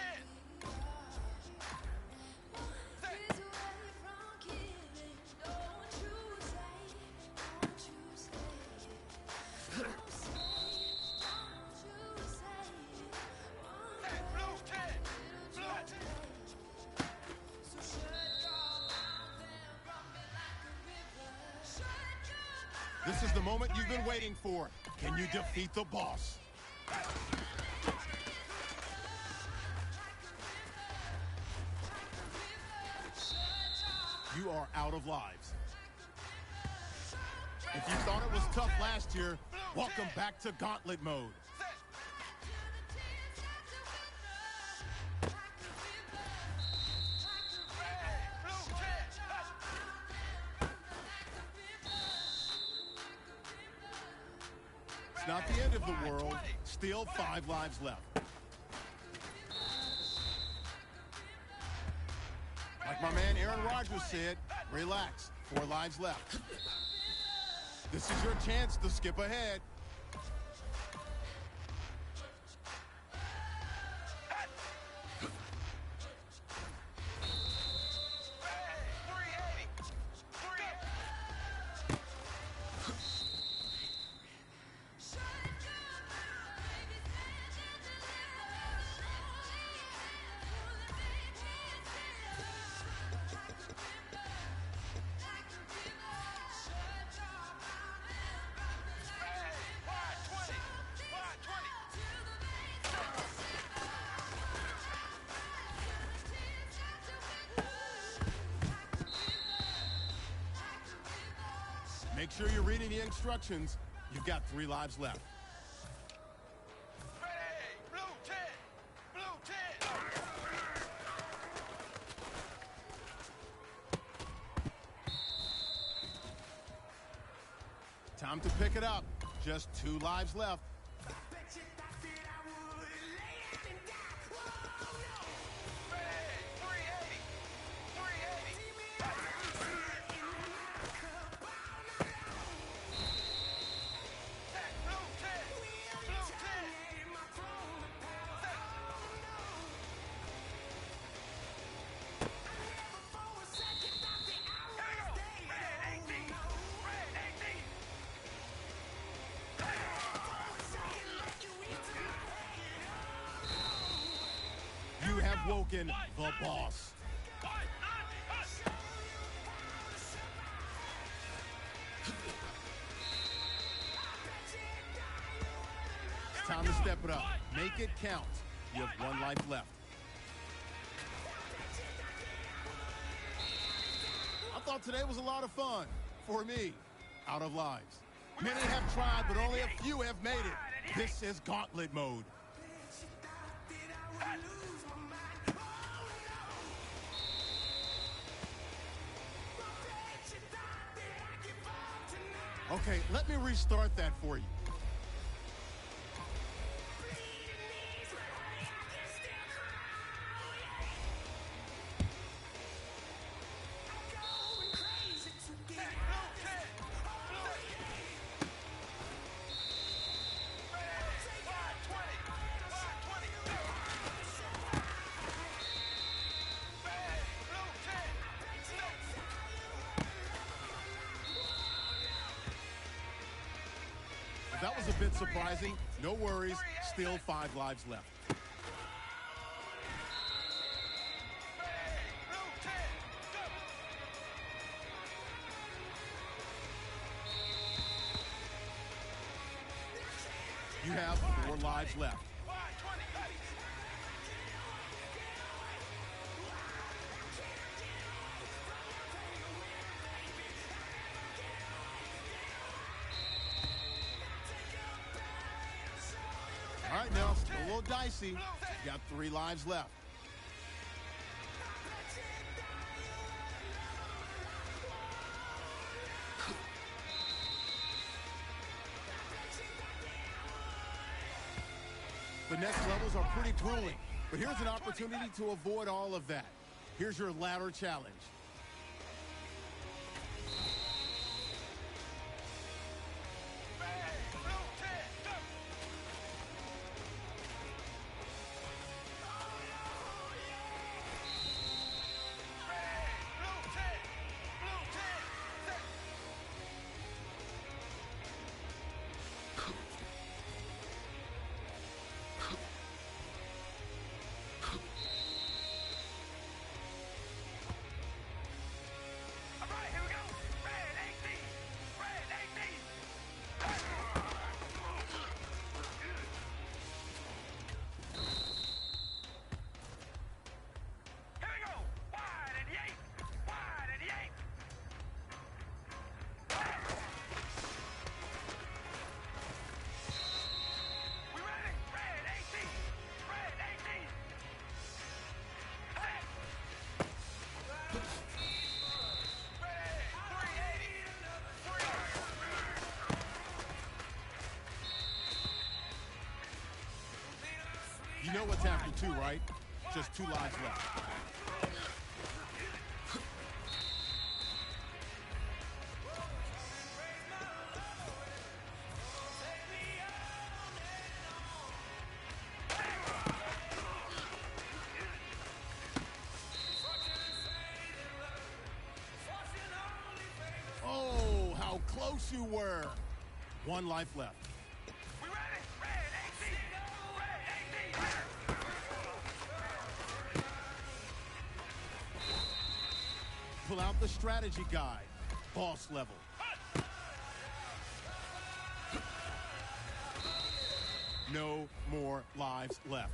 This is the moment you've been waiting for. Can you defeat the boss? You are out of lives. If you thought it was tough last year, welcome back to Gauntlet mode. It's not the end of the world. Still 5 lives left. Like my man Aaron Rodgers said, relax. 4 lives left. This is your chance to skip ahead. Make sure you're reading the instructions. You've got 3 lives left. Ready! Blue 10! Blue 10! Time to pick it up. Just 2 lives left. You have woken the boss. It's time to step it up. Make it count. You have 1 life left. I thought today was a lot of fun. For me, out of lives. Many have tried, but only a few have made it. This is gauntlet mode. Okay, let me restart that for you. That was a bit surprising. No worries. Still 5 lives left. You have 4 lives left. All right, now it's a little dicey. You got 3 lives left. The next levels are pretty grueling, but here's an opportunity to avoid all of that. Here's your ladder challenge. You know what's after 2, right? Just 2 lives left. Oh, how close you were. 1 life left. Pull out the strategy guide. Boss level. No more lives left.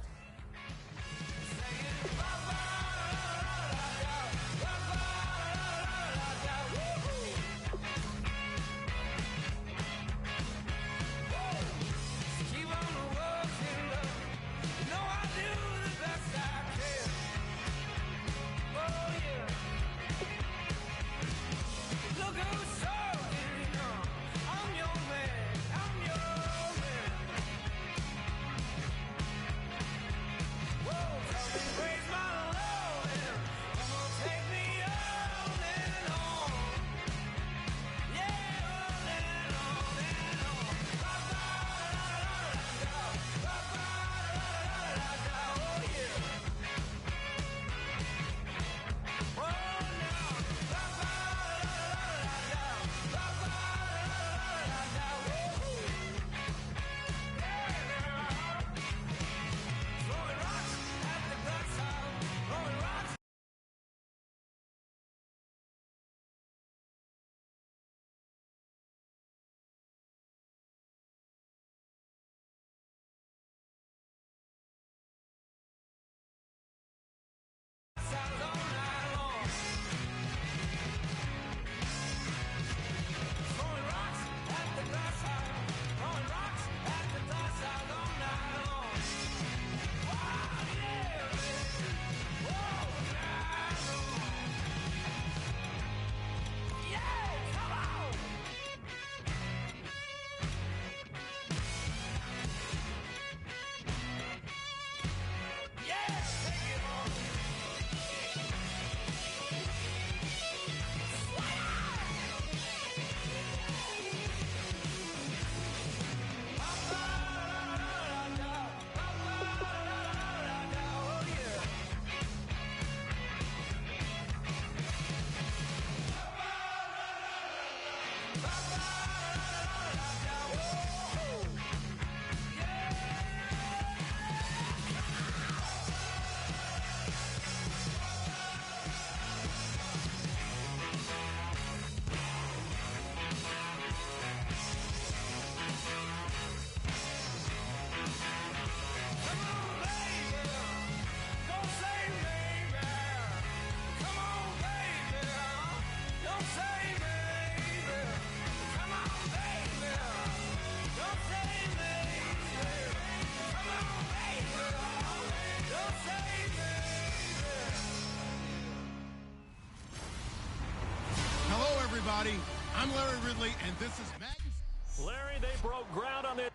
everybody. I'm Larry Ridley, and this is Madden. Larry, they broke ground on this.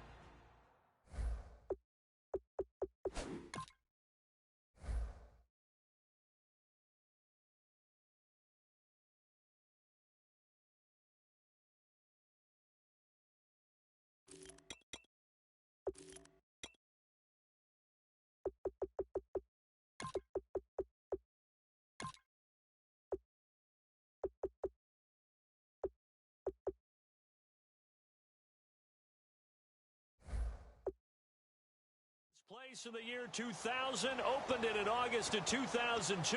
Place in the year 2000, opened it in August of 2002,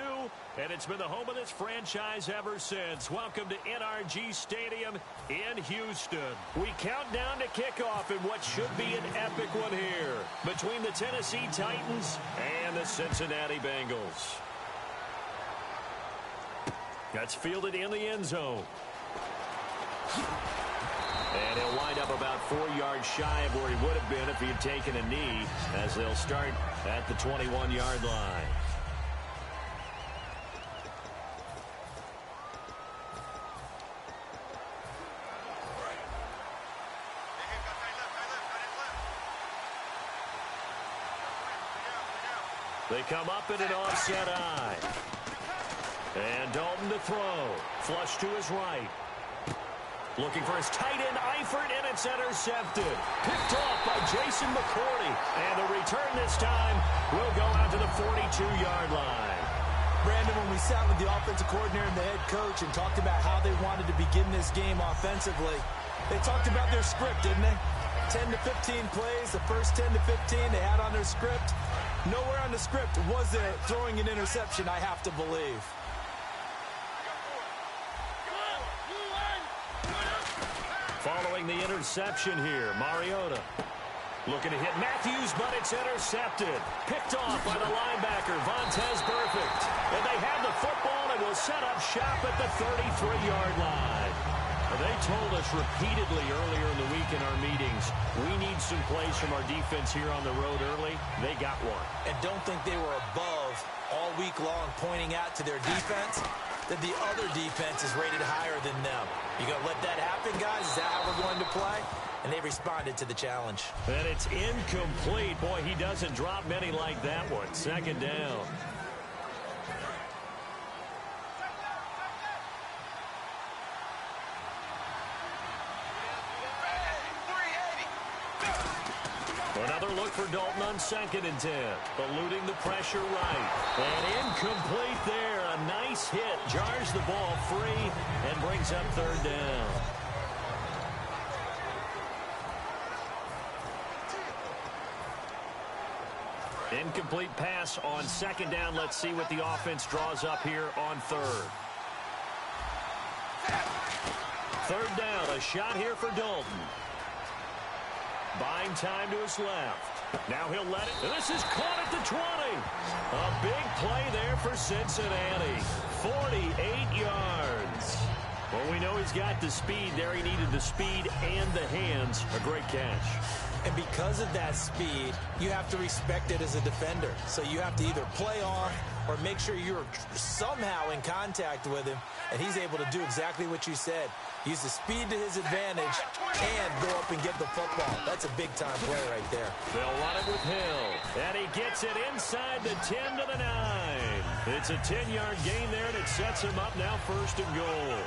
and it's been the home of this franchise ever since. Welcome to NRG Stadium in Houston. We count down to kickoff in what should be an epic one here between the Tennessee Titans and the Cincinnati Bengals. That's fielded in the end zone. And he'll wind up about 4 yards shy of where he would have been if he had taken a knee, as they'll start at the 21-yard line. They come up in an offset eye. And Dalton to throw. Flush to his right. Looking for his tight end, Eifert, and it's intercepted. Picked off by Jason McCourty. And the return this time will go out to the 42-yard line. Brandon, when we sat with the offensive coordinator and the head coach and talked about how they wanted to begin this game offensively, they talked about their script, didn't they? 10 to 15 plays, the first 10 to 15 they had on their script. Nowhere on the script was there throwing an interception, I have to believe. Following the interception here, Mariota looking to hit Matthews, but it's intercepted. Picked off by the linebacker, Vontaze Burfict. And they have the football and will set up shop at the 33-yard line. They told us repeatedly earlier in the week in our meetings, we need some plays from our defense here on the road early. They got one. And don't think they were above all week long pointing out to their defense that the other defense is rated higher than them. You going to let that happen, guys? Is that how we're going to play? And they responded to the challenge. And it's incomplete. Boy, he doesn't drop many like that one. Second down. Another look for Dalton on 2nd and 10. Eluding the pressure right. And incomplete there. A nice hit. Jars the ball free and brings up 3rd down. Incomplete pass on 2nd down. Let's see what the offense draws up here on 3rd. 3rd down. A shot here for Dalton. Buying time to his left. Now he'll let it. This is caught at the 20. A big play there for Cincinnati. 48 yards. Well, we know he's got the speed there. He needed the speed and the hands. A great catch. And because of that speed, you have to respect it as a defender. So you have to either play off or make sure you're somehow in contact with him, and he's able to do exactly what you said. Use the speed to his advantage and go up and get the football. That's a big-time play right there. They'll run it with Hill, and he gets it inside the 10 to the 9. It's a 10-yard gain there, and it sets him up now 1st and goal.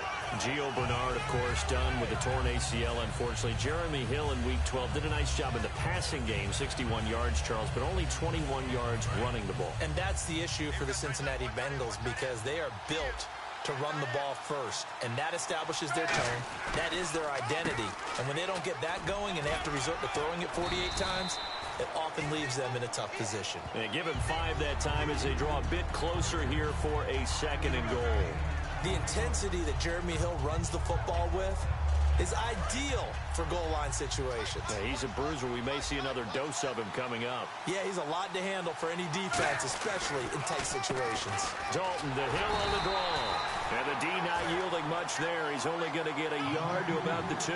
Gio Bernard, of course, done with a torn ACL, unfortunately. Jeremy Hill in Week 12 did a nice job in the passing game, 61 yards, Charles, but only 21 yards running the ball. And that's the issue for the Cincinnati Bengals because they are built to run the ball first, and that establishes their tone. That is their identity. And when they don't get that going and they have to resort to throwing it 48 times, it often leaves them in a tough position. And give him 5 that time as they draw a bit closer here for a 2nd and goal. The intensity that Jeremy Hill runs the football with is ideal for goal line situations. Yeah, he's a bruiser. We may see another dose of him coming up. Yeah, he's a lot to handle for any defense, especially in tight situations. Dalton to Hill on the draw. And the D not yielding much there. He's only going to get a yard to about the 2.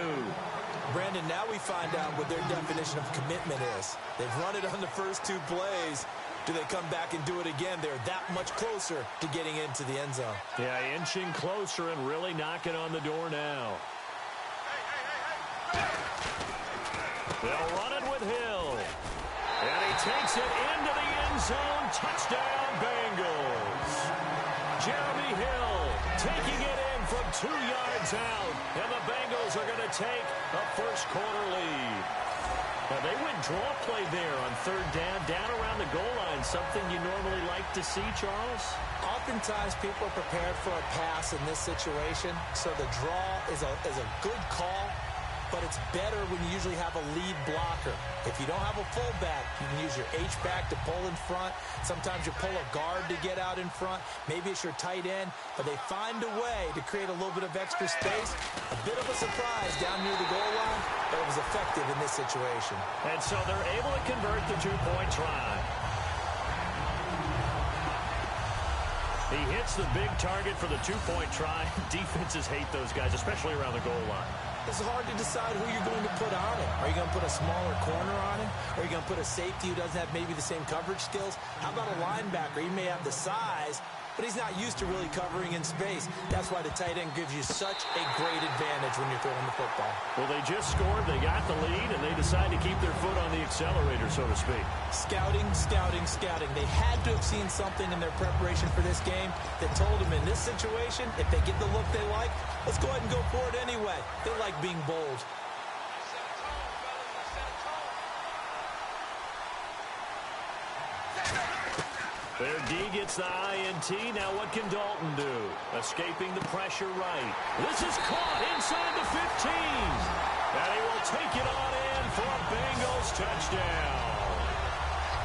Brandon, now we find out what their definition of commitment is. They've run it on the first 2 plays, Do they come back and do it again? They're that much closer to getting into the end zone. Yeah, inching closer and really knocking on the door now. They'll run it with Hill. And he takes it into the end zone. Touchdown, Bengals. Jeremy Hill taking it in from 2 yards out. And the Bengals are going to take a first-quarter lead. Now, they went draw play there on third down around the goal line. Something you normally like to see, Charles? Oftentimes, people are prepared for a pass in this situation, so the draw is a good call, but it's better when you usually have a lead blocker. If you don't have a fullback, you can use your H-back to pull in front. Sometimes you pull a guard to get out in front. Maybe it's your tight end, but they find a way to create a little bit of extra space. A bit of a surprise down near the goal line, but it was effective in this situation. And so they're able to convert the two-point try. He hits the big target for the two-point try. Defenses hate those guys, especially around the goal line. It's hard to decide who you're going to put on him. Are you going to put a smaller corner on him? Or are you going to put a safety who doesn't have maybe the same coverage skills? How about a linebacker? He may have the size, but he's not used to really covering in space. That's why the tight end gives you such a great advantage when you're throwing the football. Well, they just scored, they got the lead, and they decide to keep their foot on the accelerator, so to speak. Scouting, scouting, scouting. They had to have seen something in their preparation for this game that told them in this situation, if they get the look they like, let's go ahead and go for it anyway. They like being bold. Their D gets the INT. Now what can Dalton do? Escaping the pressure right. This is caught inside the 15. And he will take it on in for a Bengals touchdown.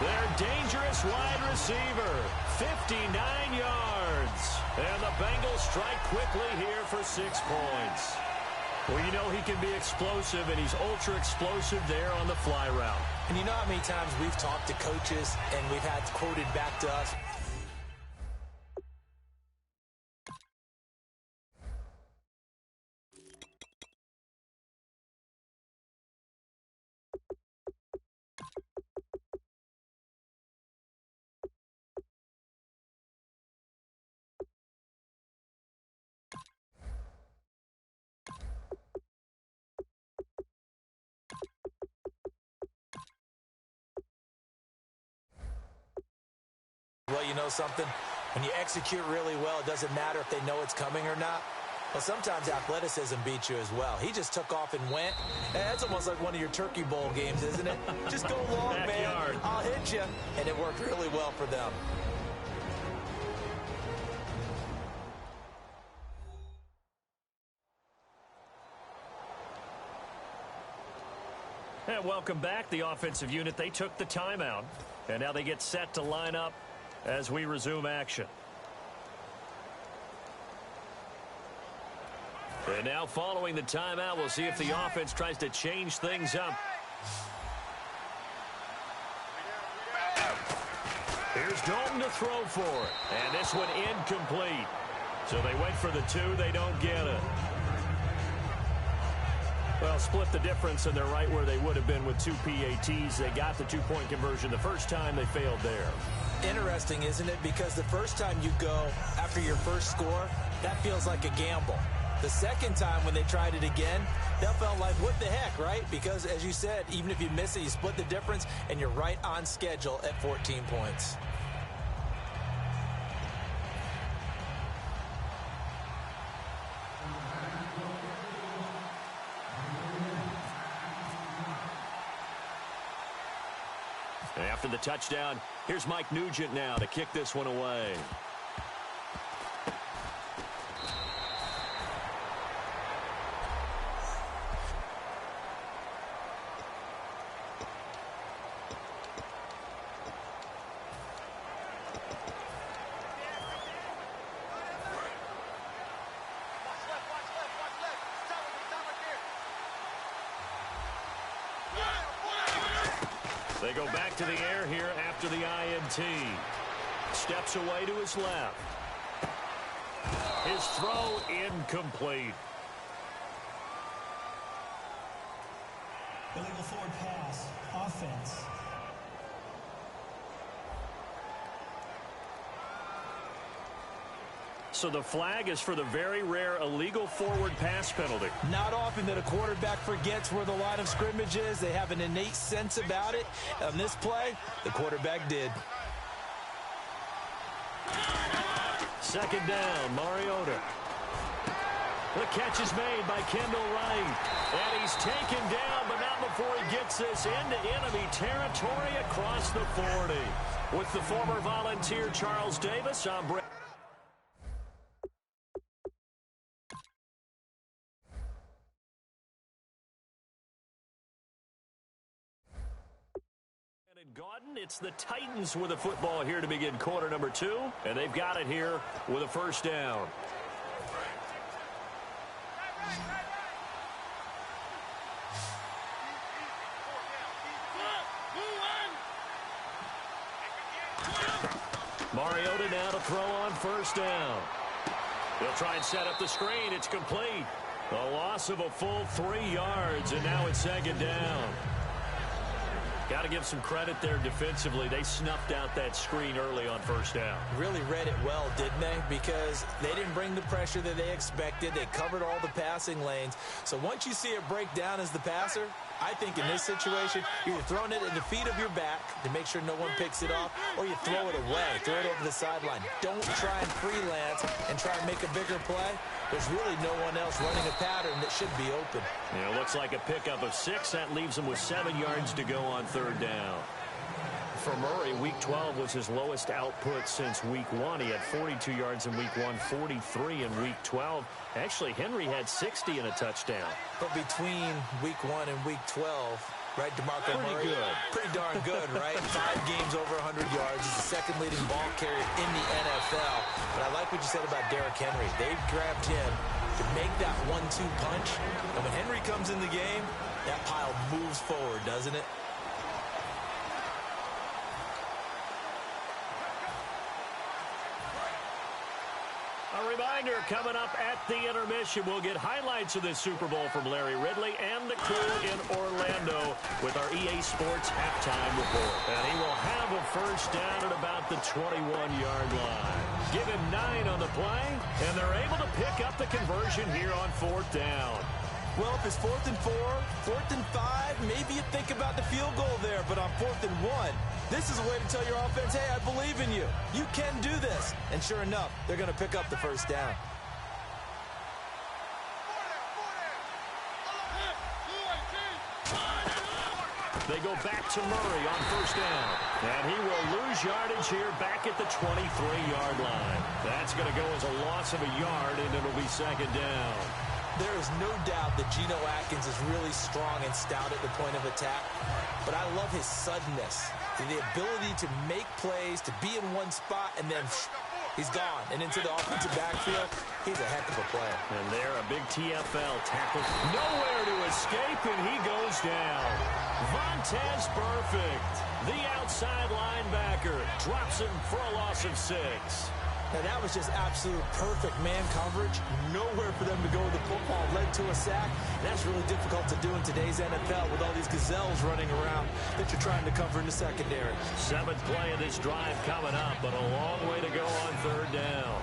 Their dangerous wide receiver, 59 yards. And the Bengals strike quickly here for 6 points. Well, you know he can be explosive, and he's ultra-explosive there on the fly route. And you know how many times we've talked to coaches and we've had quoted back to us, well, you know something? When you execute really well, it doesn't matter if they know it's coming or not. Well, sometimes athleticism beats you as well. He just took off and went. That's almost like one of your Turkey Bowl games, isn't it? Just go long, Backyard. man. I'll hit you. And it worked really well for them. And welcome back, the offensive unit. They took the timeout, and now they get set to line up as we resume action. And now following the timeout, we'll see if the offense tries to change things up. Here's Dalton to throw for it. And this one incomplete. So they went for the 2. They don't get it. Well, split the difference, and they're right where they would have been with 2 PATs. They got the 2-point conversion the first time. They failed there. Interesting, isn't it? Because the first time you go after your first score, that feels like a gamble. The second time when they tried it again, that felt like, what the heck, right? Because, as you said, even if you miss it, you split the difference, and you're right on schedule at 14 points. After the touchdown, here's Mike Nugent now to kick this one away. They go back to the air here after the INT. Steps away to his left. His throw incomplete. Illegal forward pass. Offense. So the flag is for the very rare illegal forward pass penalty. Not often that a quarterback forgets where the line of scrimmage is. They have an innate sense about it. On this play, the quarterback did. Second down, Mariota. The catch is made by Kendall Wright. And he's taken down, but not before he gets this into enemy territory across the 40. With the former Volunteer Charles Davis, I'm Brett. Gordon, it's the Titans with a football here to begin quarter number 2, and they've got it here with a first down. Mariota now to throw on first down. He'll try and set up the screen. It's complete. A loss of a full 3 yards, and now it's second down. Got to give some credit there defensively. They snuffed out that screen early on first down. Really read it well, didn't they? Because they didn't bring the pressure that they expected. They covered all the passing lanes. So once you see it break down as the passer, I think in this situation, you're throwing it at the feet of your back to make sure no one picks it off, or you throw it away, throw it over the sideline. Don't try and freelance and try and make a bigger play. There's really no one else running a pattern that should be open. Yeah, it looks like a pickup of 6. That leaves him with 7 yards to go on third down. For Murray, Week 12 was his lowest output since Week 1. He had 42 yards in Week 1, 43 in Week 12. Actually, Henry had 60 and a touchdown. But between Week 1 and Week 12, right, DeMarco Murray? Good. Pretty darn good, right? 5 games over 100 yards. He's the second leading ball carrier in the NFL. But I like what you said about Derrick Henry. They've grabbed him to make that 1-2 punch. And when Henry comes in the game, that pile moves forward, doesn't it? A reminder, coming up at the intermission, we'll get highlights of this Super Bowl from Larry Ridley and the crew in Orlando with our EA Sports halftime report. And he will have a first down at about the 21-yard line. Give him 9 on the play, and they're able to pick up the conversion here on fourth down. Well, if it's 4th and 4, 4th and 5, maybe you think about the field goal there. But on 4th and 1, this is a way to tell your offense, hey, I believe in you. You can do this. And sure enough, they're going to pick up the first down. They go back to Murray on first down. And he will lose yardage here back at the 23-yard line. That's going to go as a loss of a yard, and it'll be second down. There is no doubt that Geno Atkins is really strong and stout at the point of attack. But I love his suddenness, the ability to make plays, to be in one spot, and then he's gone. And into the offensive backfield, he's a heck of a player. And there, a big TFL tackle. Nowhere to escape, and he goes down. Vontaze Burfict, the outside linebacker, drops him for a loss of 6. Now, that was just absolute perfect man coverage. Nowhere for them to go with the football. Led to a sack. And that's really difficult to do in today's NFL with all these gazelles running around that you're trying to cover in the secondary. 7th play of this drive coming up, but a long way to go on third down.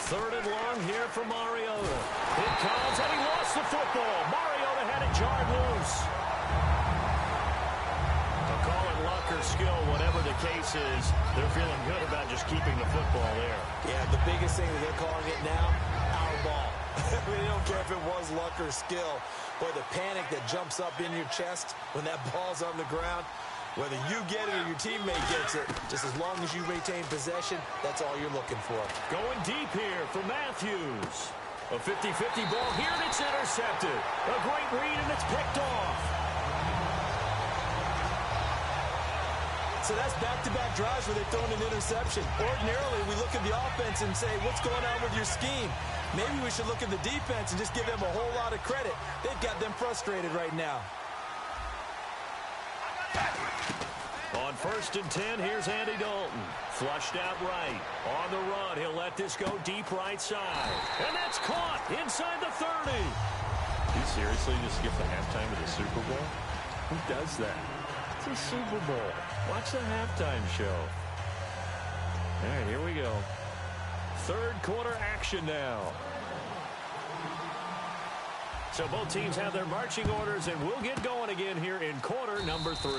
3rd and long here for Mariota. It comes, and he lost the football. Mariota had it jarred loose. Call it luck or skill, whatever the case is, they're feeling good about just keeping the football there. Yeah, the biggest thing that they're calling it now, our ball. They don't care if it was luck or skill. Boy, the panic that jumps up in your chest when that ball's on the ground, whether you get it or your teammate gets it, just as long as you retain possession, that's all you're looking for. Going deep here for Matthews. A 50-50 ball here, and it's intercepted. A great read, and it's picked off. So that's back-to-back drives where they've thrown an interception. Ordinarily, we look at the offense and say, what's going on with your scheme? Maybe we should look at the defense and just give them a whole lot of credit. They've got them frustrated right now. On 1st and 10, here's Andy Dalton. Flushed out right. On the run, he'll let this go deep right side. And that's caught inside the 30. You seriously just skip the halftime of the Super Bowl? Who does that? It's a Super Bowl. Watch the halftime show. All right, here we go. third quarter action now. So both teams have their marching orders, and we'll get going again here in quarter number 3.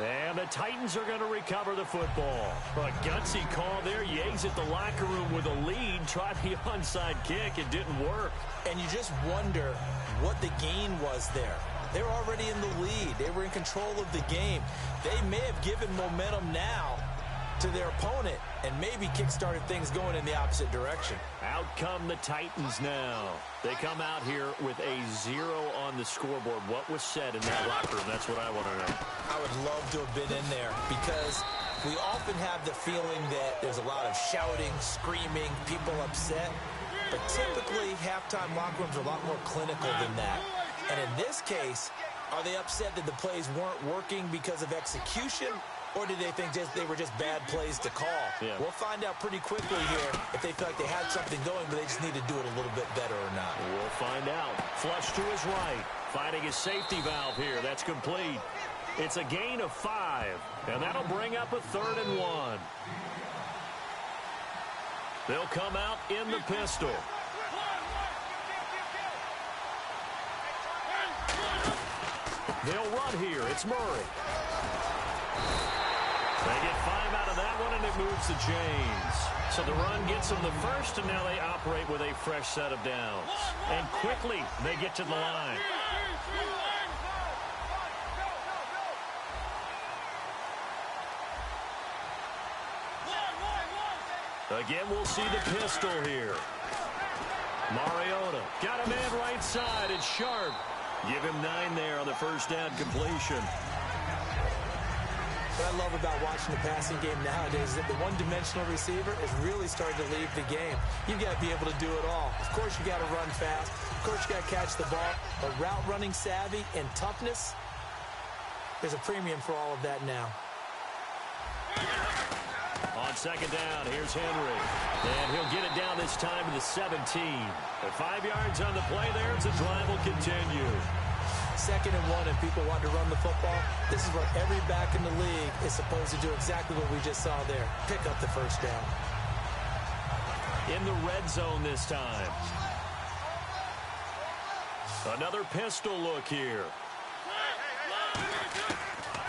And the Titans are going to recover the football. A gutsy call there. Yates at the locker room with a lead. Tried the onside kick. It didn't work. And you just wonder what the gain was there. They were already in the lead. They were in control of the game. They may have given momentum now to their opponent and maybe kick-started things going in the opposite direction. Out come the Titans now. They come out here with a 0 on the scoreboard. What was said in that locker room? That's what I want to know. I would love to have been in there because we often have the feeling that there's a lot of shouting, screaming, people upset. But typically, halftime locker rooms are a lot more clinical than that. And in this case, are they upset that the plays weren't working because of execution? Or did they think they were just bad plays to call? Yeah. We'll find out pretty quickly here if they feel like they had something going, but they just need to do it a little bit better or not. We'll find out. Flush to his right. Finding his safety valve here. That's complete. It's a gain of 5. And that'll bring up a 3rd and 1. They'll come out in the pistol. They'll run here. It's Murray. They get 5 out of that one, and it moves the chains. So the run gets them the first, and now they operate with a fresh set of downs. And quickly, they get to the line. Again, we'll see the pistol here. Mariota got a man right side. It's Sharp. Give him 9 there on the first down completion. What I love about watching the passing game nowadays is that the one-dimensional receiver is really starting to leave the game. You've got to be able to do it all. Of course, you got to run fast. Of course, you got to catch the ball. But route running savvy and toughness, there's a premium for all of that now. On second down, here's Henry. And he'll get it down this time to the 17. At 5 yards on the play there, the drive will continue. 2nd and 1, and people want to run the football. This is what every back in the league is supposed to do, exactly what we just saw there. Pick up the first down. In the red zone this time. Another pistol look here.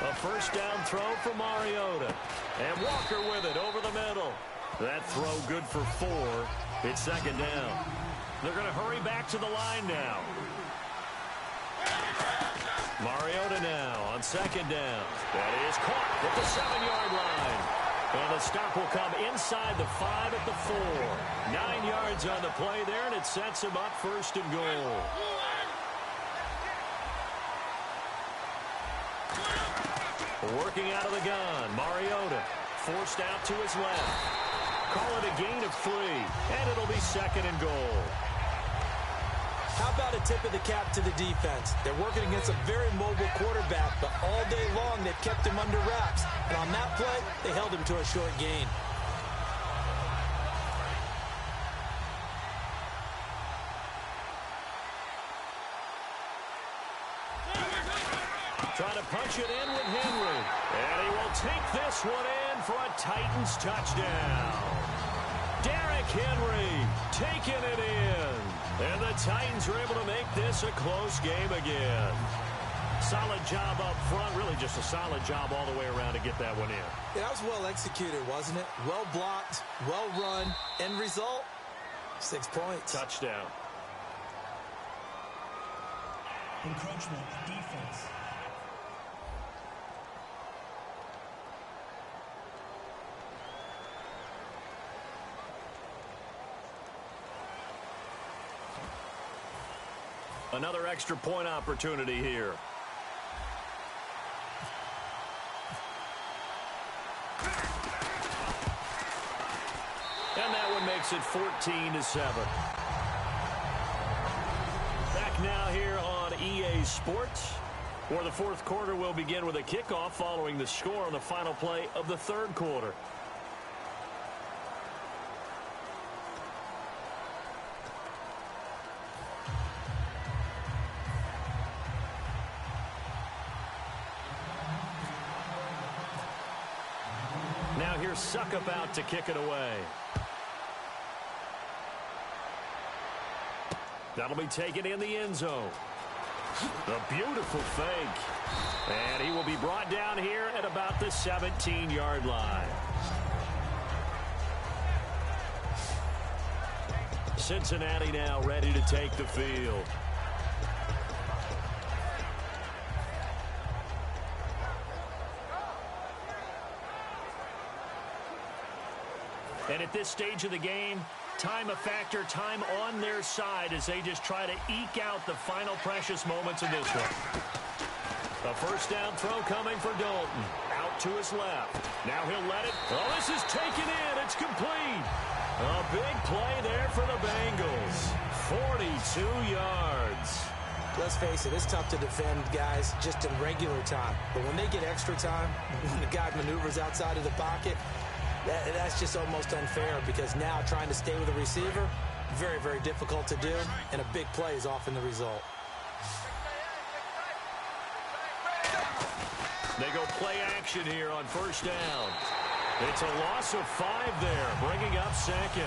A first down throw for Mariota. And Walker with it over the middle. That throw good for 4. It's 2nd down. They're going to hurry back to the line now. Mariota now on 2nd down. That is caught at the 7-yard line. And the stop will come inside the 5 at the 4. 9 yards on the play there, and it sets him up 1st and goal. Working out of the gun, Mariota forced out to his left. Call it a gain of 3, and it'll be 2nd and goal. How about a tip of the cap to the defense? They're working against a very mobile quarterback, but all day long they've kept him under wraps. And on that play, they held him to a short gain. Trying to punch it in with Henry. And he will take this one in for a Titans touchdown. Derrick Henry taking it in. And the Titans are able to make this a close game again. Solid job up front. Really just a solid job all the way around to get that one in. Yeah, that was well executed, wasn't it? Well blocked, well run. End result, 6 points. Touchdown. Encroachment, defense. Another extra point opportunity here. And that one makes it 14-7. Back now here on EA Sports, where the 4th quarter will begin with a kickoff following the score on the final play of the 3rd quarter. Now here's Suckup out to kick it away. That'll be taken in the end zone. A beautiful fake. And he will be brought down here at about the 17-yard line. Cincinnati now ready to take the field. And at this stage of the game, time a factor, time on their side as they just try to eke out the final precious moments of this one. A first down throw coming for Dalton. Out to his left. Now he'll let it. Oh, this is taken in. It's complete. A big play there for the Bengals. 42 yards. Let's face it, it's tough to defend guys just in regular time. But when they get extra time, when the guy maneuvers outside of the pocket, that's just almost unfair because now trying to stay with a receiver, very, very difficult to do, and a big play is often the result. They go play action here on first down. It's a loss of 5 there, bringing up second.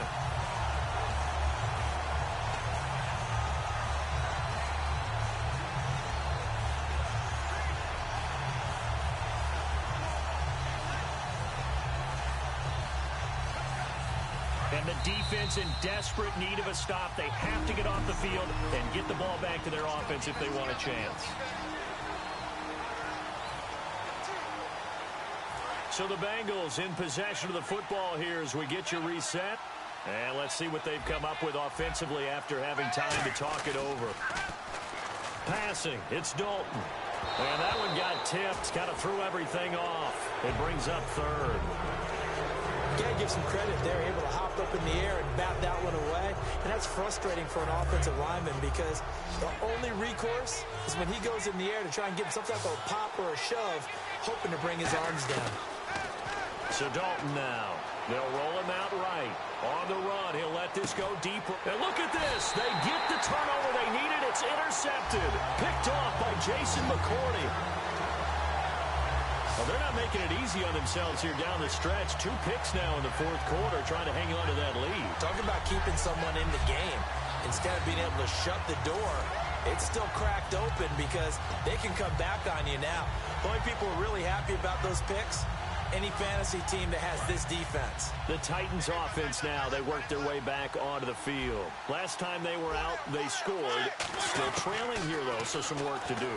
And the defense in desperate need of a stop. They have to get off the field and get the ball back to their offense if they want a chance. So the Bengals in possession of the football here as we get you reset. And let's see what they've come up with offensively after having time to talk it over. Passing, it's Dalton. And that one got tipped, kind of threw everything off. It brings up third. Got to give some credit there, able to hop up in the air and bat that one away. And that's frustrating for an offensive lineman because the only recourse is when he goes in the air to try and get some type of pop or a shove, hoping to bring his arms down. So Dalton now. They'll roll him out right. On the run, he'll let this go deeper. And look at this. They get the turnover they needed. It's intercepted. Picked off by Jason McCourty. Well, they're not making it easy on themselves here down the stretch. 2 picks now in the fourth quarter trying to hang on to that lead. Talking about keeping someone in the game. Instead of being able to shut the door, it's still cracked open because they can come back on you now. The only people who are really happy about those picks, any fantasy team that has this defense. The Titans offense now, they worked their way back onto the field. Last time they were out, they scored. Still trailing here, though, so some work to do.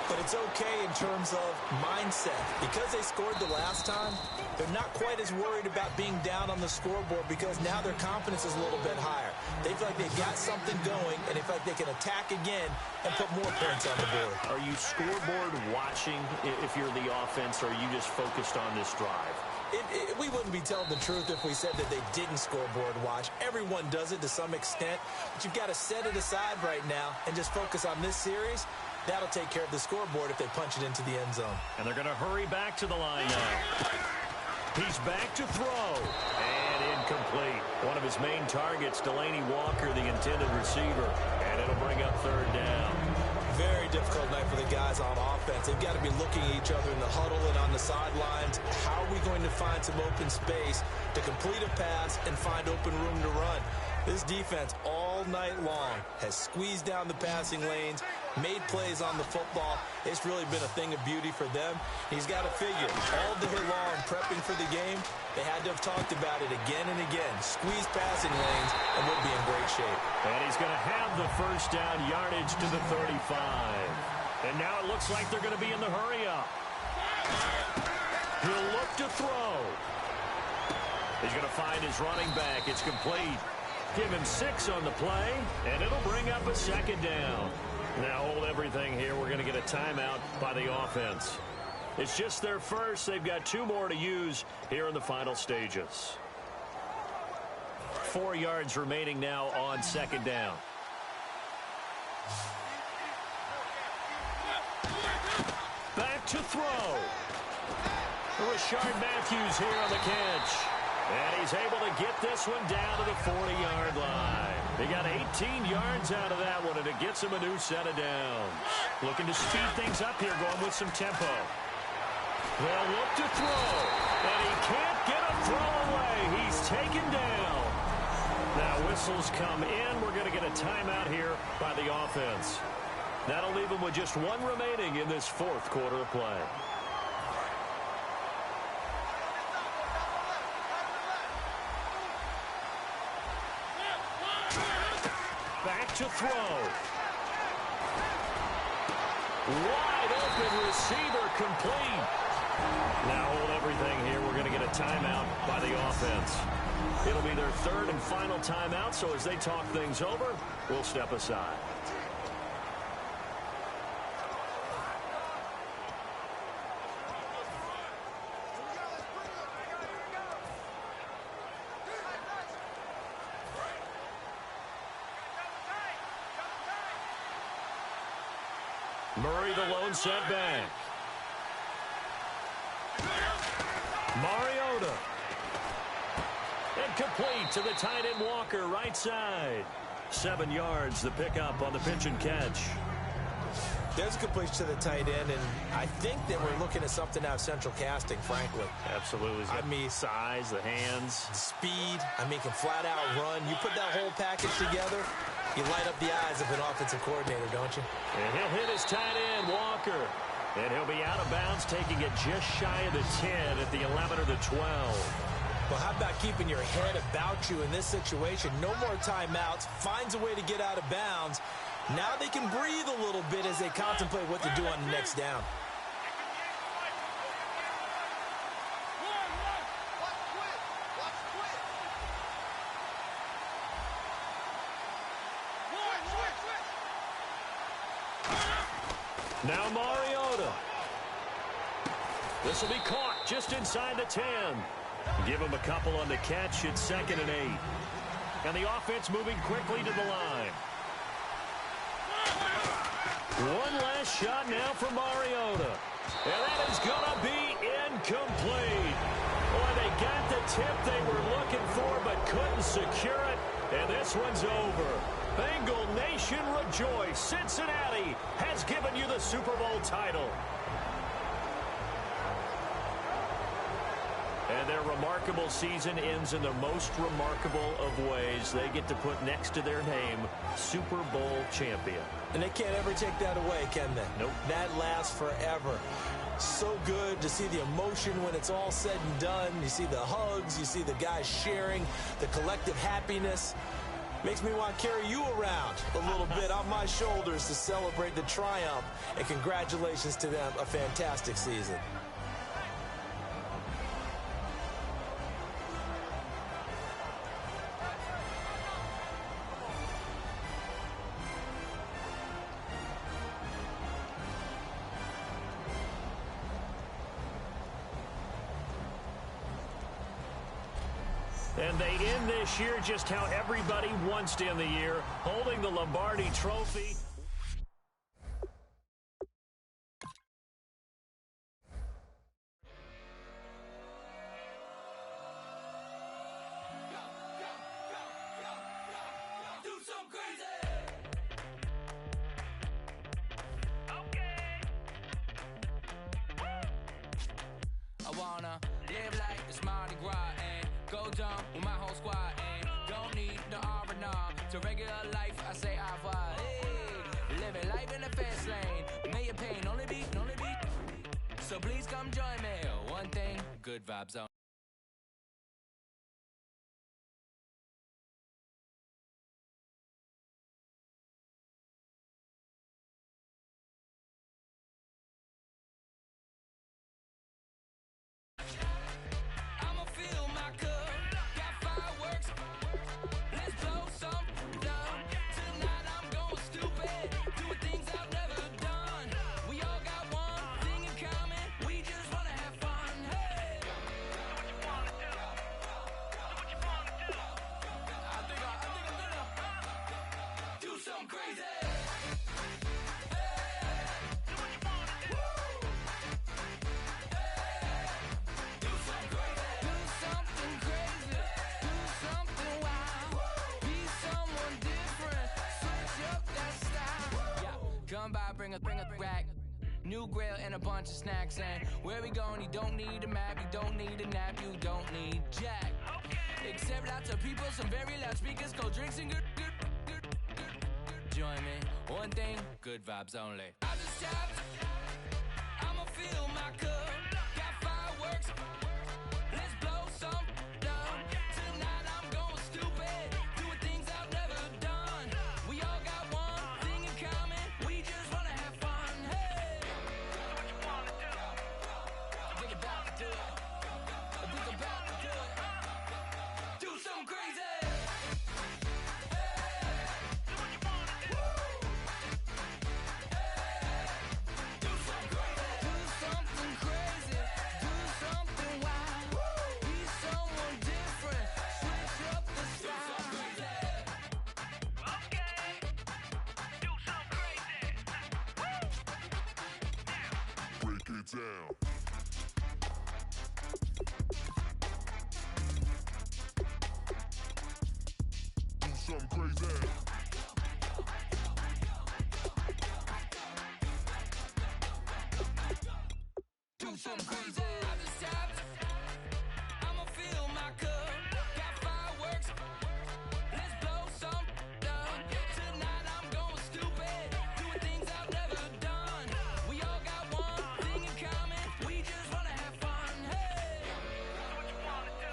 But it's okay in terms of mindset. Because they scored the last time, they're not quite as worried about being down on the scoreboard because now their confidence is a little bit higher. They feel like they've got something going, and they feel like they can attack again and put more points on the board. Are you scoreboard watching if you're the offense, or are you just focused on this drive? We wouldn't be telling the truth if we said that they didn't scoreboard watch. Everyone does it to some extent, but you've got to set it aside right now and just focus on this series. That'll take care of the scoreboard if they punch it into the end zone. And they're going to hurry back to the line now. He's back to throw. And incomplete. One of his main targets, Delaney Walker, the intended receiver. And it'll bring up third down. Very difficult night for the guys on offense. They've got to be looking at each other in the huddle and on the sidelines. How are we going to find some open space to complete a pass and find open room to run? This defense all night long has squeezed down the passing lanes, made plays on the football. It's really been a thing of beauty for them. He's got to figure all day long prepping for the game, they had to have talked about it again and again. Squeeze passing lanes and we'll be in great shape. And he's going to have the first down yardage to the 35. And now it looks like they're going to be in the hurry-up. He'll look to throw. He's going to find his running back. It's complete. Give him 6 on the play, and it'll bring up a second down. Now hold everything here. We're going to get a timeout by the offense. It's just their first. They've got 2 more to use here in the final stages. 4 yards remaining now on second down. Back to throw. Rashard Matthews here on the catch. And he's able to get this one down to the 40-yard line. He got 18 yards out of that one, and it gets him a new set of downs. Looking to speed things up here, going with some tempo. They'll look to throw, and he can't get a throw away. He's taken down. Now whistles come in. We're going to get a timeout here by the offense. That'll leave them with just one remaining in this fourth quarter of play. Back to throw. Wide open receiver complete. Now hold everything here. We're going to get a timeout by the offense. It'll be their third and final timeout, so as they talk things over, we'll step aside. Murray, the lone setback. Mariota. And complete to the tight end Walker, right side. 7 yards, the pickup on the pitch and catch. There's a completion to the tight end, and I think that we're looking at something out of central casting, frankly. Absolutely. I mean, size, the hands. Speed. I mean, can flat out run. You put that whole package together, you light up the eyes of an offensive coordinator, don't you? And he'll hit his tight end, Walker. And he'll be out of bounds, taking it just shy of the 10 at the 11 or the 12. Well, how about keeping your head about you in this situation? No more timeouts. Finds a way to get out of bounds. Now they can breathe a little bit as they contemplate what to do on the next down. Now Mariota. This will be caught just inside the 10. Give him a couple on the catch. It's 2nd and 8. And the offense moving quickly to the line. One last shot now for Mariota. And that is going to be incomplete. Boy, they got the tip they were looking for but couldn't secure it. And this one's over. Bengal Nation rejoice. Cincinnati has given you the Super Bowl title. And their remarkable season ends in the most remarkable of ways. They get to put next to their name, Super Bowl champion. And they can't ever take that away, can they? Nope. That lasts forever. So good to see the emotion when it's all said and done. You see the hugs. You see the guys sharing, the collective happiness. Makes me want to carry you around a little bit on my shoulders to celebrate the triumph. And congratulations to them. A fantastic season. And they end this year just how everybody wants to end the year, holding the Lombardi Trophy. I wanna live like it's Mardi Gras and go dumb with my whole squad and don't need no R&R to regular life. I say au revoir. Hey, living life in the fast lane. May your pain only be. So please come join me. One thing, good vibes on. I'ma fill my cup, got fireworks. Let's blow some down. Tonight I'm going stupid, doing things I've never done. We all got one thing in common, we just wanna have fun. Hey, do what you wanna do. Do what you wanna do. I think I'm gonna do something crazy. Come by, bring a rack. New grill and a bunch of snacks. And where we going, you don't need a map, you don't need a nap, you don't need jack. Except lots of people, some very loud speakers, cold drinks and good. Join me, one thing, good vibes only. I just tapped, I'ma fill my cup. Got fireworks, let's blow some down. Tonight I'm going stupid, doing things I've never done. We all got one thing in common, we just wanna have fun. Hey, what you wanna do? I think about to do it. I think about to do it. Do something crazy. Down. Do something crazy. Do something crazy. I just tapped, I'ma fill my cup. Got fireworks, let's blow some down. Tonight I'm going stupid, doing things I've never done. We all got one thing in common, we just wanna have fun. Hey, what you wanna do?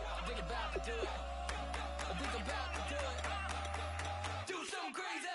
I think about to do it. I think about to do it. Do something crazy.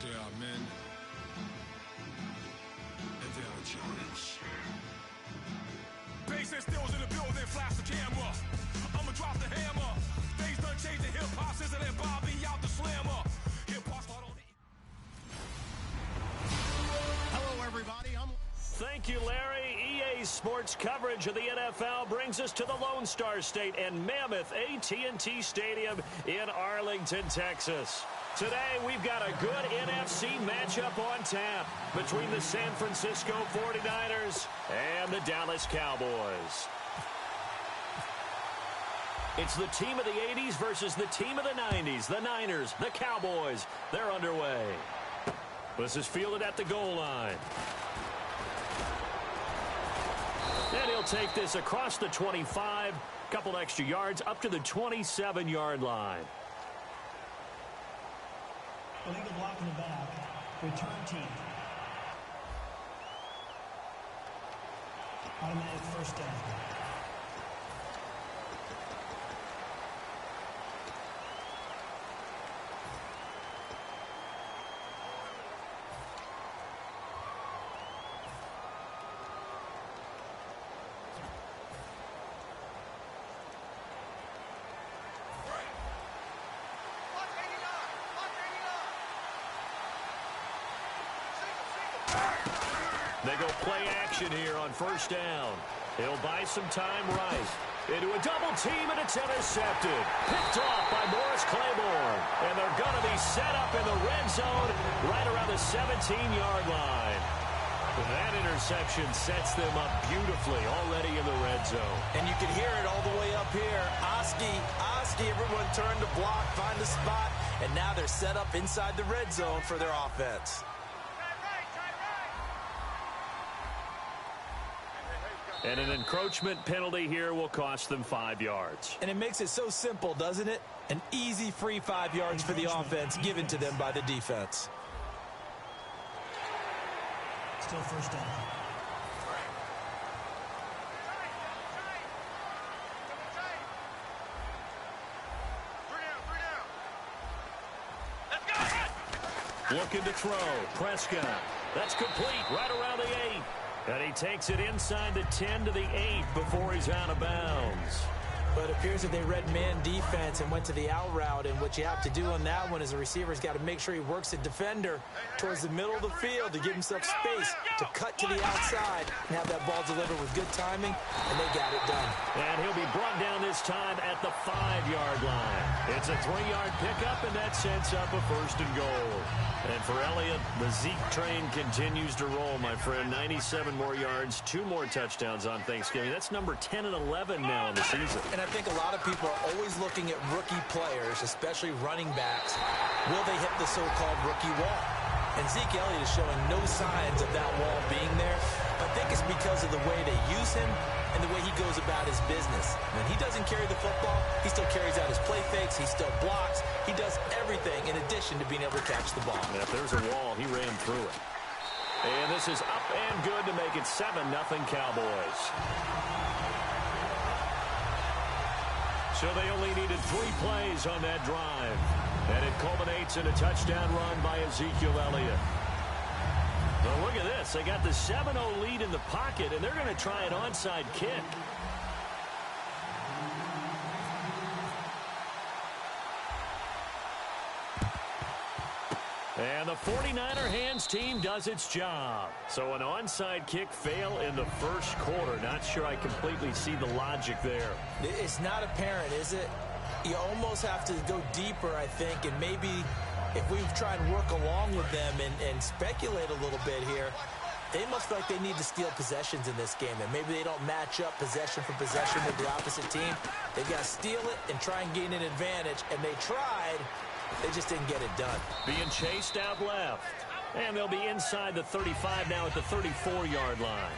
There are men, and there are giants. Bass and stills in the building, flash the camera. I'ma drop the hammer. Things done changed the hip-hop, since and Bobby out the slammer. Hip-hop start on it. Hello, everybody. Thank you, Larry. EA Sports coverage of the NFL brings us to the Lone Star State and Mammoth AT&T Stadium in Arlington, Texas. Today, we've got a good NFC matchup on tap between the San Francisco 49ers and the Dallas Cowboys. It's the team of the 80s versus the team of the 90s. The Niners, the Cowboys, they're underway. This is fielded at the goal line. And he'll take this across the 25, couple extra yards, up to the 27-yard line. Illegal block in the back. Return team. Automatic first down. They go play action here on first down. He'll buy some time right. Into a double team, and it's intercepted. Picked off by Morris Claiborne. And they're going to be set up in the red zone right around the 17-yard line. That interception sets them up beautifully already in the red zone. And you can hear it all the way up here. Oski, everyone turned to block, find a spot, and now they're set up inside the red zone for their offense. And an encroachment penalty here will cost them 5 yards. And it makes it so simple, doesn't it? An easy free 5 yards for the offense given to them by the defense. Still first down. Looking to throw. Prescott. That's complete right around the 8. And he takes it inside the 10 to the 8 before he's out of bounds. But it appears that they read man defense and went to the out route, and what you have to do on that one is the receiver's got to make sure he works the defender towards the middle of the field to give himself space to cut to the outside and have that ball delivered with good timing, and they got it done. And he'll be brought down this time at the 5-yard line. It's a 3-yard pickup, and that sets up a 1st and goal. And for Elliott, the Zeke train continues to roll, my friend. 97 more yards, 2 more touchdowns on Thanksgiving. That's number 10 and 11 now in the season. And I think a lot of people are always looking at rookie players, especially running backs. Will they hit the so-called rookie wall? And Zeke Elliott is showing no signs of that wall being there. I think it's because of the way they use him and the way he goes about his business. When he doesn't carry the football, he still carries out his play fakes, he still blocks, he does everything in addition to being able to catch the ball. And if there's a wall, he ran through it. And this is up and good to make it 7-0 Cowboys. So they only needed 3 plays on that drive. And it culminates in a touchdown run by Ezekiel Elliott. Well, look at this. They got the 7-0 lead in the pocket, and they're going to try an onside kick. And the 49er hands team does its job. So an onside kick fail in the first quarter. Not sure I completely see the logic there. It's not apparent, is it? You almost have to go deeper, I think, and maybe if we try and work along with them and speculate a little bit here, they must feel like they need to steal possessions in this game, and maybe they don't match up possession for possession with the opposite team. They've got to steal it and try and gain an advantage, and they tried. They just didn't get it done. Being chased out left. And they'll be inside the 35 now at the 34-yard line.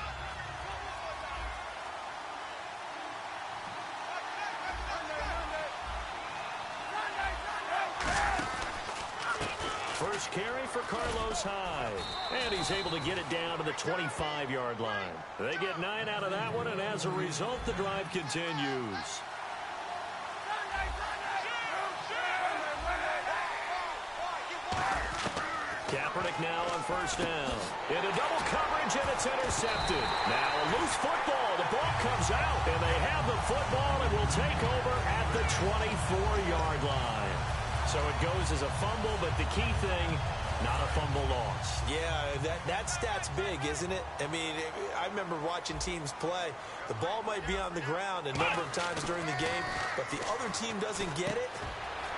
First carry for Carlos Hyde. And he's able to get it down to the 25-yard line. They get 9 out of that one, and as a result, the drive continues. Kaepernick now on first down. Into double coverage, and it's intercepted. Now a loose football. The ball comes out, and they have the football and will take over at the 24-yard line. So it goes as a fumble, but the key thing, not a fumble loss. Yeah, that stat's big, isn't it? I mean, I remember watching teams play. The ball might be on the ground a number of times during the game, but the other team doesn't get it.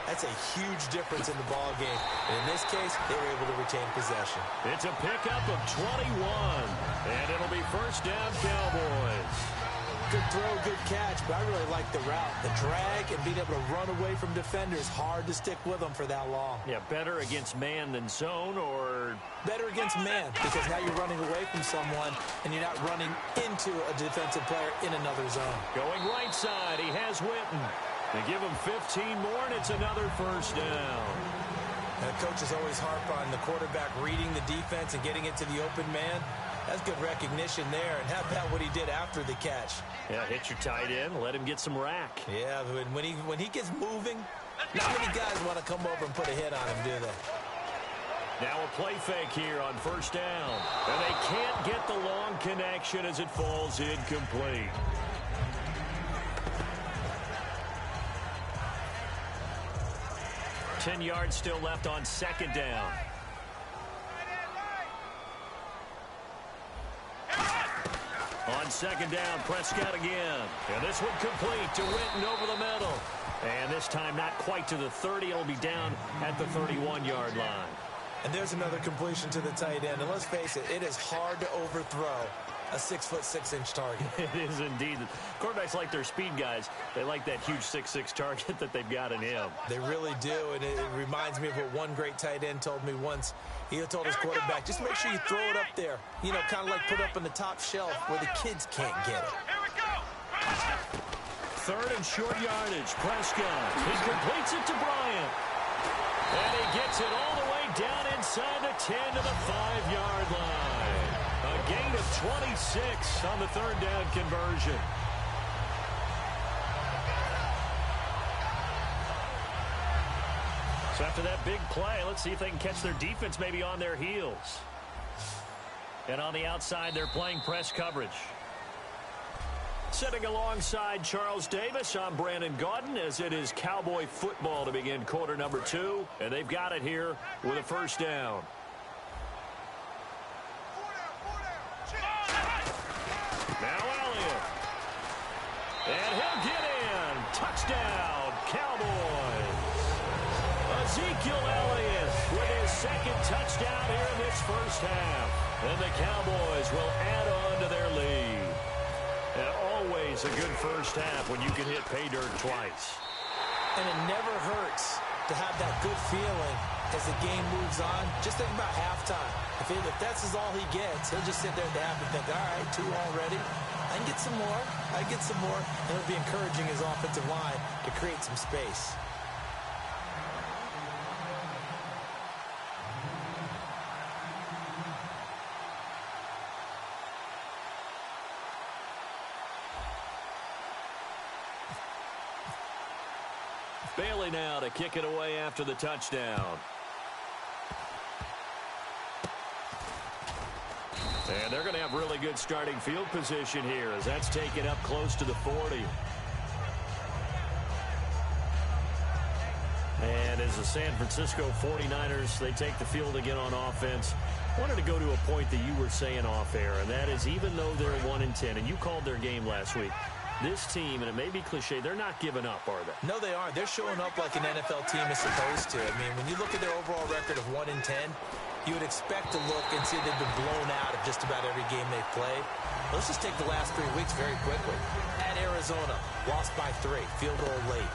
That's a huge difference in the ball game. And in this case, they were able to retain possession. It's a pickup of 21, and it'll be first down Cowboys. Good throw, good catch, but I really like the route. The drag and being able to run away from defenders, hard to stick with them for that long. Yeah, better against man than zone, or... Better against man, because now you're running away from someone, and you're not running into a defensive player in another zone. Going right side, he has Witten. They give him 15 more, and it's another first down. And the coaches always harp on the quarterback reading the defense and getting it to the open man. That's good recognition there, and how about what he did after the catch? Yeah, hit your tight end, let him get some rack. Yeah, when he gets moving, not many guys want to come over and put a hit on him, do they? Now a play fake here on first down. And they can't get the long connection as it falls incomplete. Ten yards still left on second down. On second down, Prescott again. And this one complete to Witten over the middle. And this time not quite to the 30. It'll be down at the 31-yard line. And there's another completion to the tight end. And let's face it, it is hard to overthrow a 6'6" target. It is indeed. Quarterbacks like their speed guys. They like that huge 6'6" target that they've got in him. They really do, and it reminds me of what one great tight end told me once. He told his quarterback, just make sure you throw it up there. You know, kind of like put up on the top shelf where the kids can't get it. Third and short yardage. Prescott. He completes it to Bryant. And he gets it all the way down inside the 10 to the 5-yard line. A gain of 26 on the third down conversion. So after that big play, let's see if they can catch their defense maybe on their heels. And on the outside, they're playing press coverage. Sitting alongside Charles Davis, I'm Brandon Gaudin, as it is Cowboy football to begin quarter number 2, and they've got it here with a first down. Now Elliott. And he'll get in. Touchdown, Cowboys. Ezekiel Elliott with his second touchdown here in this first half. And the Cowboys will add on to their lead. And always a good first half when you can hit pay dirt twice. And it never hurts to have that good feeling as the game moves on. Just think about halftime. If that's all he gets, he'll just sit there at the half and think, all right, 2 already. I can get some more. I can get some more. And it'll be encouraging his offensive line to create some space. Bailey now to kick it away after the touchdown. And they're going to have really good starting field position here as that's taken up close to the 40. And as the San Francisco 49ers, they take the field again on offense. Wanted to go to a point that you were saying off air, and that is even though they're 1-10, and you called their game last week, this team, and it may be cliche, they're not giving up, are they? No, they aren't. They're showing up like an NFL team is supposed to. I mean, when you look at their overall record of 1-10, you would expect to look and see they've been blown out of just about every game they've played. Let's just take the last 3 weeks very quickly. At Arizona, lost by 3, field goal late.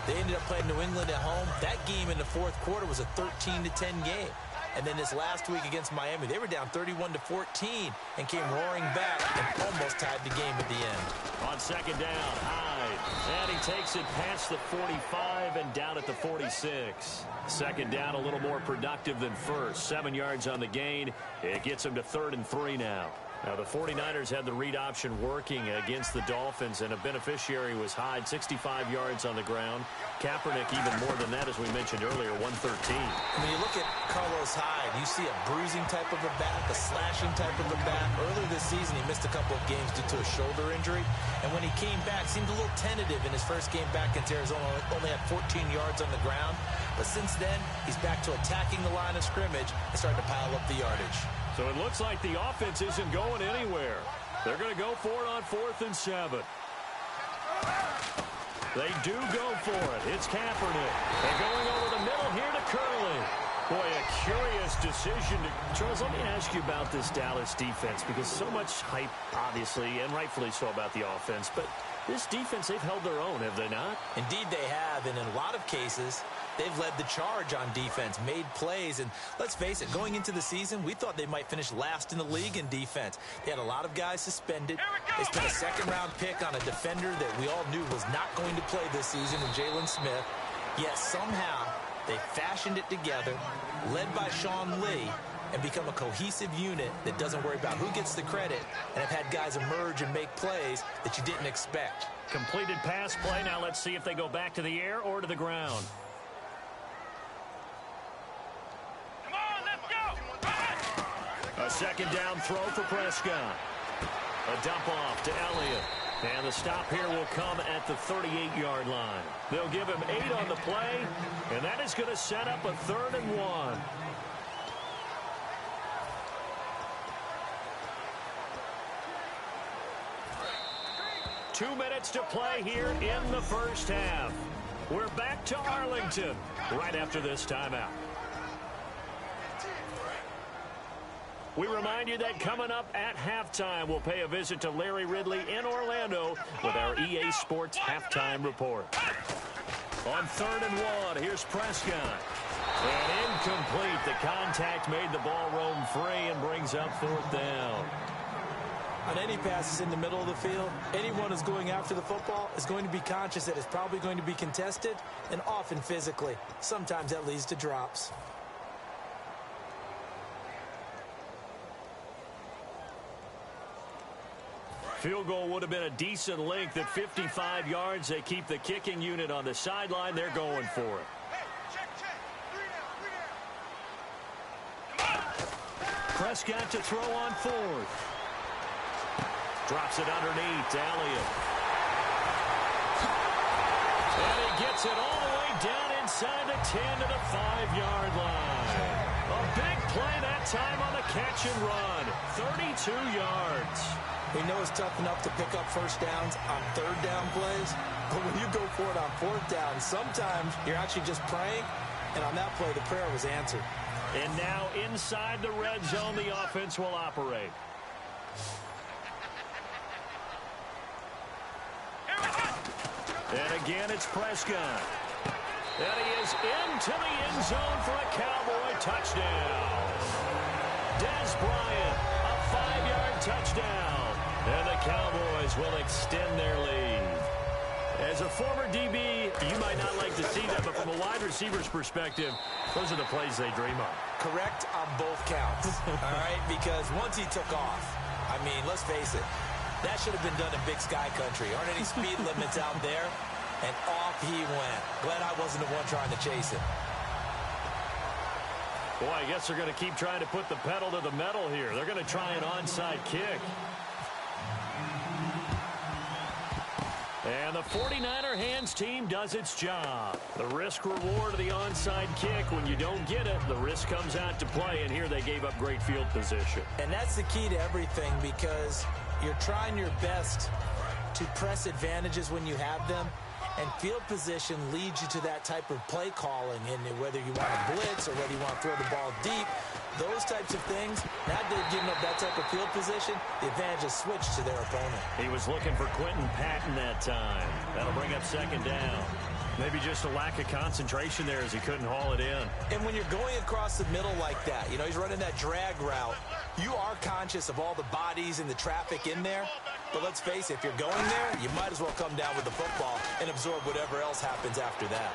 They ended up playing New England at home. That game in the fourth quarter was a 13-10 game. And then this last week against Miami, they were down 31-14 and came roaring back and almost tied the game at the end. On second down, Hyde. And he takes it past the 45 and down at the 46. Second down, a little more productive than first. 7 yards on the gain. It gets him to 3rd and 3 now. Now, the 49ers had the read option working against the Dolphins, and a beneficiary was Hyde, 65 yards on the ground. Kaepernick even more than that, as we mentioned earlier, 113. When you look at Carlos Hyde, you see a bruising type of a back, a slashing type of a back. Earlier this season, he missed a couple of games due to a shoulder injury, and when he came back, seemed a little tentative in his first game back into Arizona. Only had 14 yards on the ground, but since then, he's back to attacking the line of scrimmage and starting to pile up the yardage. So it looks like the offense isn't going anywhere. They're going to go for it on 4th and 7. They do go for it. It's Kaepernick. They're going over the middle here to Curley. Boy, a curious decision. Charles, let me ask you about this Dallas defense, because so much hype, obviously, and rightfully so, about the offense. But this defense, they've held their own, have they not? Indeed they have, and in a lot of cases, they've led the charge on defense, made plays, and let's face it, going into the season, we thought they might finish last in the league in defense. They had a lot of guys suspended. They spent a second-round pick on a defender that we all knew was not going to play this season in Jalen Smith, yet somehow they fashioned it together, led by Sean Lee, and become a cohesive unit that doesn't worry about who gets the credit, and have had guys emerge and make plays that you didn't expect. Completed pass play. Now let's see if they go back to the air or to the ground. Come on, let's go. A second down throw for Prescott. A dump off to Elliott. And the stop here will come at the 38-yard line. They'll give him 8 on the play, and that is going to set up a 3rd and 1. Two minutes to play here in the first half. We're back to Arlington right after this timeout. We remind you that coming up at halftime, we'll pay a visit to Larry Ridley in Orlando with our EA Sports Halftime Report. On 3rd and 1, here's Prescott. And incomplete. The contact made the ball roam free and brings up 4th down. On any passes in the middle of the field, anyone who's going after the football is going to be conscious that it's probably going to be contested, and often physically. Sometimes that leads to drops. Field goal would have been a decent length at 55 yards. They keep the kicking unit on the sideline. They're going for it. Prescott to throw on 4th. Drops it underneath to Elliott. And he gets it all the way down inside the 10 to the 5-yard line. A big play that time on the catch and run. 32 yards. We know it's tough enough to pick up first downs on third down plays, but when you go for it on fourth down, sometimes you're actually just praying, and on that play, the prayer was answered. And now inside the red zone, the offense will operate. And again, it's Prescott. And he is into the end zone for a Cowboy touchdown. Dez Bryant, a 5-yard touchdown. And the Cowboys will extend their lead. As a former DB, you might not like to see that, but from a wide receiver's perspective, those are the plays they dream of. Correct on both counts, all right? Because once he took off, I mean, let's face it, that should have been done in Big Sky Country. Aren't any speed limits out there? And off he went. Glad I wasn't the one trying to chase it. Boy, I guess they're going to keep trying to put the pedal to the metal here. They're going to try an onside kick. And the 49er hands team does its job. The risk-reward of the onside kick, when you don't get it, the risk comes out to play, and here they gave up great field position. And that's the key to everything, because you're trying your best to press advantages when you have them, and field position leads you to that type of play calling, and whether you want to blitz or whether you want to throw the ball deep, those types of things, now they've given up that type of field position, the advantage is switched to their opponent. He was looking for Quentin Patton that time. That'll bring up second down. Maybe just a lack of concentration there as he couldn't haul it in. And when you're going across the middle like that, you know, he's running that drag route, you are conscious of all the bodies and the traffic in there. But let's face it, if you're going there, you might as well come down with the football and absorb whatever else happens after that.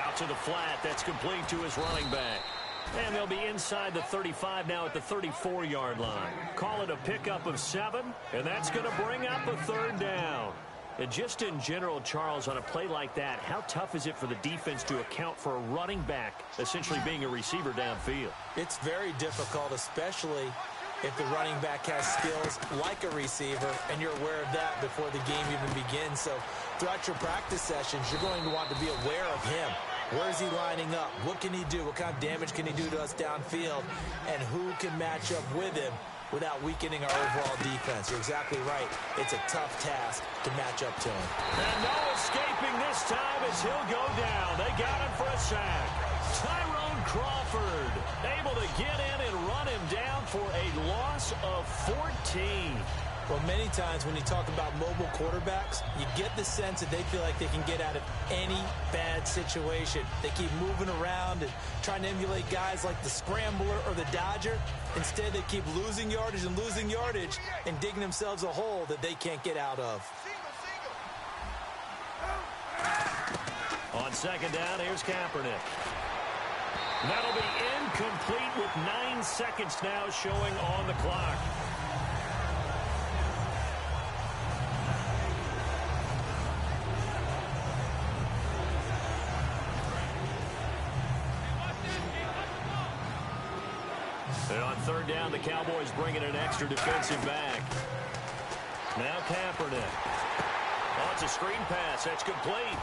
Out to the flat. That's complete to his running back. And they'll be inside the 35 now at the 34-yard line. Call it a pickup of 7, and that's going to bring up a third down. And just in general, Charles, on a play like that, how tough is it for the defense to account for a running back essentially being a receiver downfield? It's very difficult, especially if the running back has skills like a receiver, and you're aware of that before the game even begins. So throughout your practice sessions, you're going to want to be aware of him. Where is he lining up? What can he do? What kind of damage can he do to us downfield? And who can match up with him without weakening our overall defense? You're exactly right. It's a tough task to match up to him. And no escaping this time as he'll go down. They got him for a sack. Tyrone Crawford able to get in and run him down for a loss of 14. Well, many times when you talk about mobile quarterbacks, you get the sense that they feel like they can get out of any bad situation. They keep moving around and trying to emulate guys like the Scrambler or the Dodger. Instead, they keep losing yardage and digging themselves a hole that they can't get out of. On second down, here's Kaepernick. That'll be incomplete with 9 seconds now showing on the clock. And on third down, the Cowboys bring in an extra defensive back. Now Kaepernick. Oh, it's a screen pass. That's complete.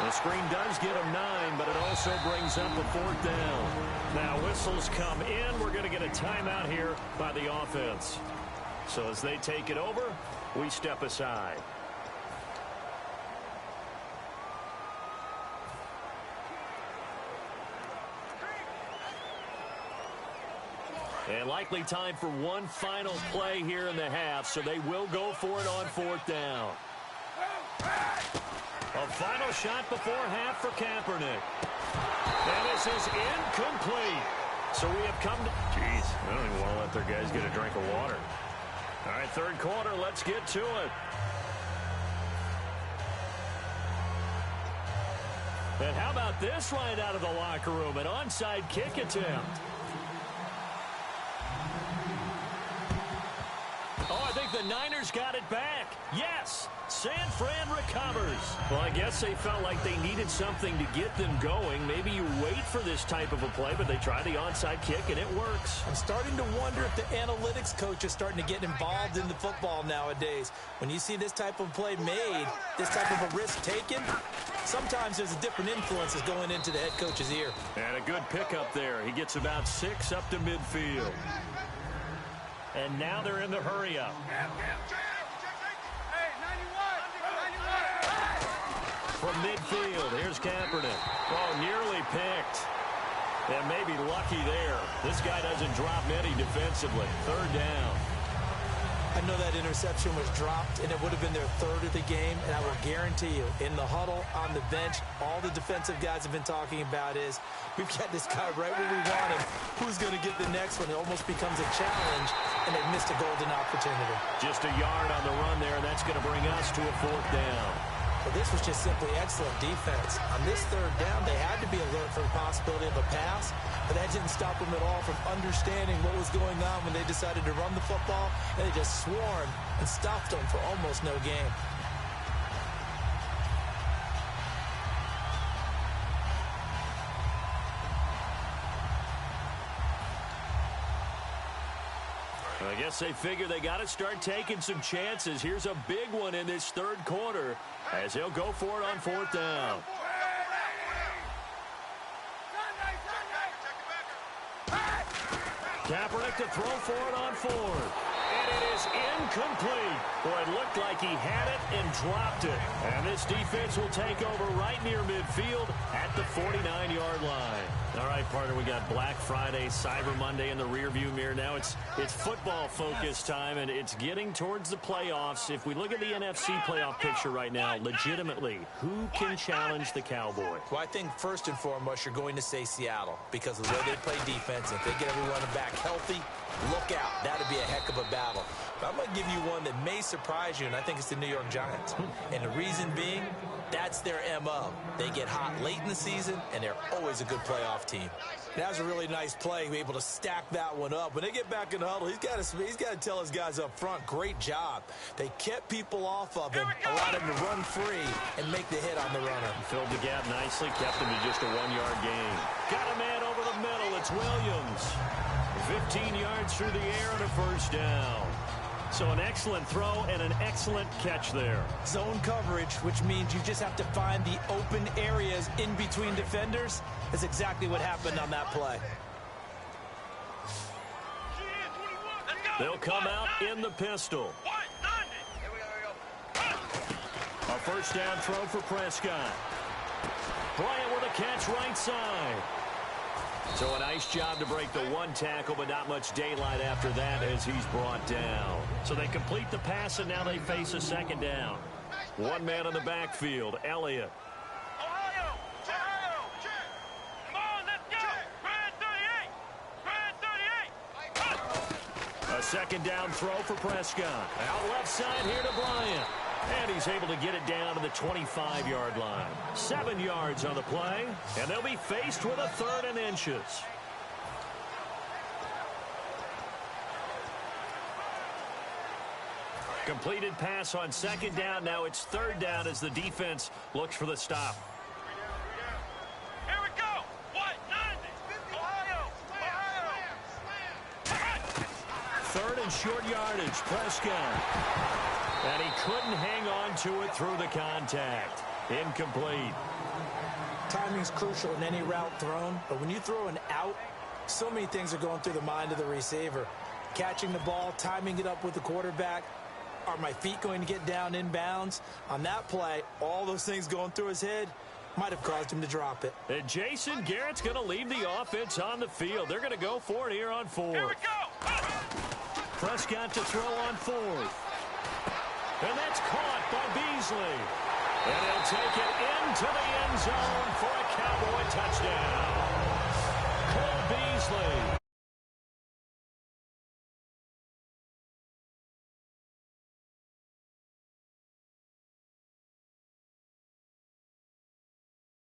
The screen does get him 9, but it also brings up a fourth down. Now whistles come in. We're going to get a timeout here by the offense. So as they take it over, we step aside. And likely time for one final play here in the half, so they will go for it on fourth down. A final shot before half for Kaepernick. And this is incomplete. So we have come to... Jeez, I don't even want to let their guys get a drink of water. All right, third quarter, let's get to it. And how about this right out of the locker room? An onside kick attempt. Oh, I think like the Niners got it back. Yes, San Fran recovers. Well, I guess they felt like they needed something to get them going. Maybe you wait for this type of a play, but they try the onside kick, and it works. I'm starting to wonder if the analytics coach is starting to get involved in the football nowadays. When you see this type of play made, this type of a risk taken, sometimes there's a different influences going into the head coach's ear. And a good pickup there. He gets about 6 up to midfield. And now they're in the hurry-up. From midfield, here's Kaepernick. Oh, nearly picked. And maybe lucky there. This guy doesn't drop many defensively. 3rd down. I know that interception was dropped, and it would have been their 3rd of the game, and I will guarantee you, in the huddle, on the bench, all the defensive guys have been talking about is, we've got this guy right where we want him. Who's going to get the next one? It almost becomes a challenge, and they missed a golden opportunity. Just a yard on the run there, and that's going to bring us to a 4th down. But this was just simply excellent defense. On this 3rd down, they had to be alert for the possibility of a pass, but that didn't stop them at all from understanding what was going on when they decided to run the football, and they just swarmed and stopped them for almost no gain. I guess they figure they got to start taking some chances. Here's a big one in this 3rd quarter as they'll go for it on 4th down. Kaepernick to throw for it on 4th. And it is incomplete. Boy, it looked like he had it and dropped it. And this defense will take over right near midfield at the 49-yard line. All right, partner, we got Black Friday, Cyber Monday in the rearview mirror. Now it's football focus time, and it's getting towards the playoffs. If we look at the NFC playoff picture right now, legitimately, who can challenge the Cowboys? Well, I think first and foremost, you're going to say Seattle because of the way they play defense. If they get everyone back healthy, look out. That'd be a heck of a battle. But I'm going to give you one that may surprise you, and I think it's the New York Giants. And the reason being, that's their MO. They get hot late in the season, and they're always a good playoff team. That was a really nice play, be able to stack that one up. When they get back in the huddle, he's got to tell his guys up front, great job. They kept people off of him, allowed him to run free and make the hit on the runner. Filled the gap nicely, kept him to just a 1-yard gain. Got a man over the middle. It's Williams. 15 yards through the air and a 1st down. So an excellent throw and an excellent catch there. Zone coverage, which means you just have to find the open areas in between defenders. That's exactly what happened on that play. They'll come out in the pistol. A 1st down throw for Prescott. Bryant with a catch right side. So a nice job to break the 1 tackle, but not much daylight after that as he's brought down. So they complete the pass, and now they face a 2nd down. 1 man in the backfield, Elliott. Ohio! Come on, let's go! Grand 38! A 2nd down throw for Prescott. Out left side here to Bryant. And he's able to get it down to the 25-yard line. 7 yards on the play, and they'll be faced with a 3rd and inches. Completed pass on 2nd down. Now it's 3rd down as the defense looks for the stop. Here we go! What? 90! Ohio! 3rd and short yardage, Prescott. And he couldn't hang on to it through the contact. Incomplete. Timing's crucial in any route thrown, but when you throw an out, so many things are going through the mind of the receiver. Catching the ball, timing it up with the quarterback. Are my feet going to get down inbounds? On that play, all those things going through his head might have caused him to drop it. And Jason Garrett's going to leave the offense on the field. They're going to go for it here on 4th. Here we go! Prescott to throw on 4th. And that's caught by Beasley. And he'll take it into the end zone for a Cowboy touchdown. Cole Beasley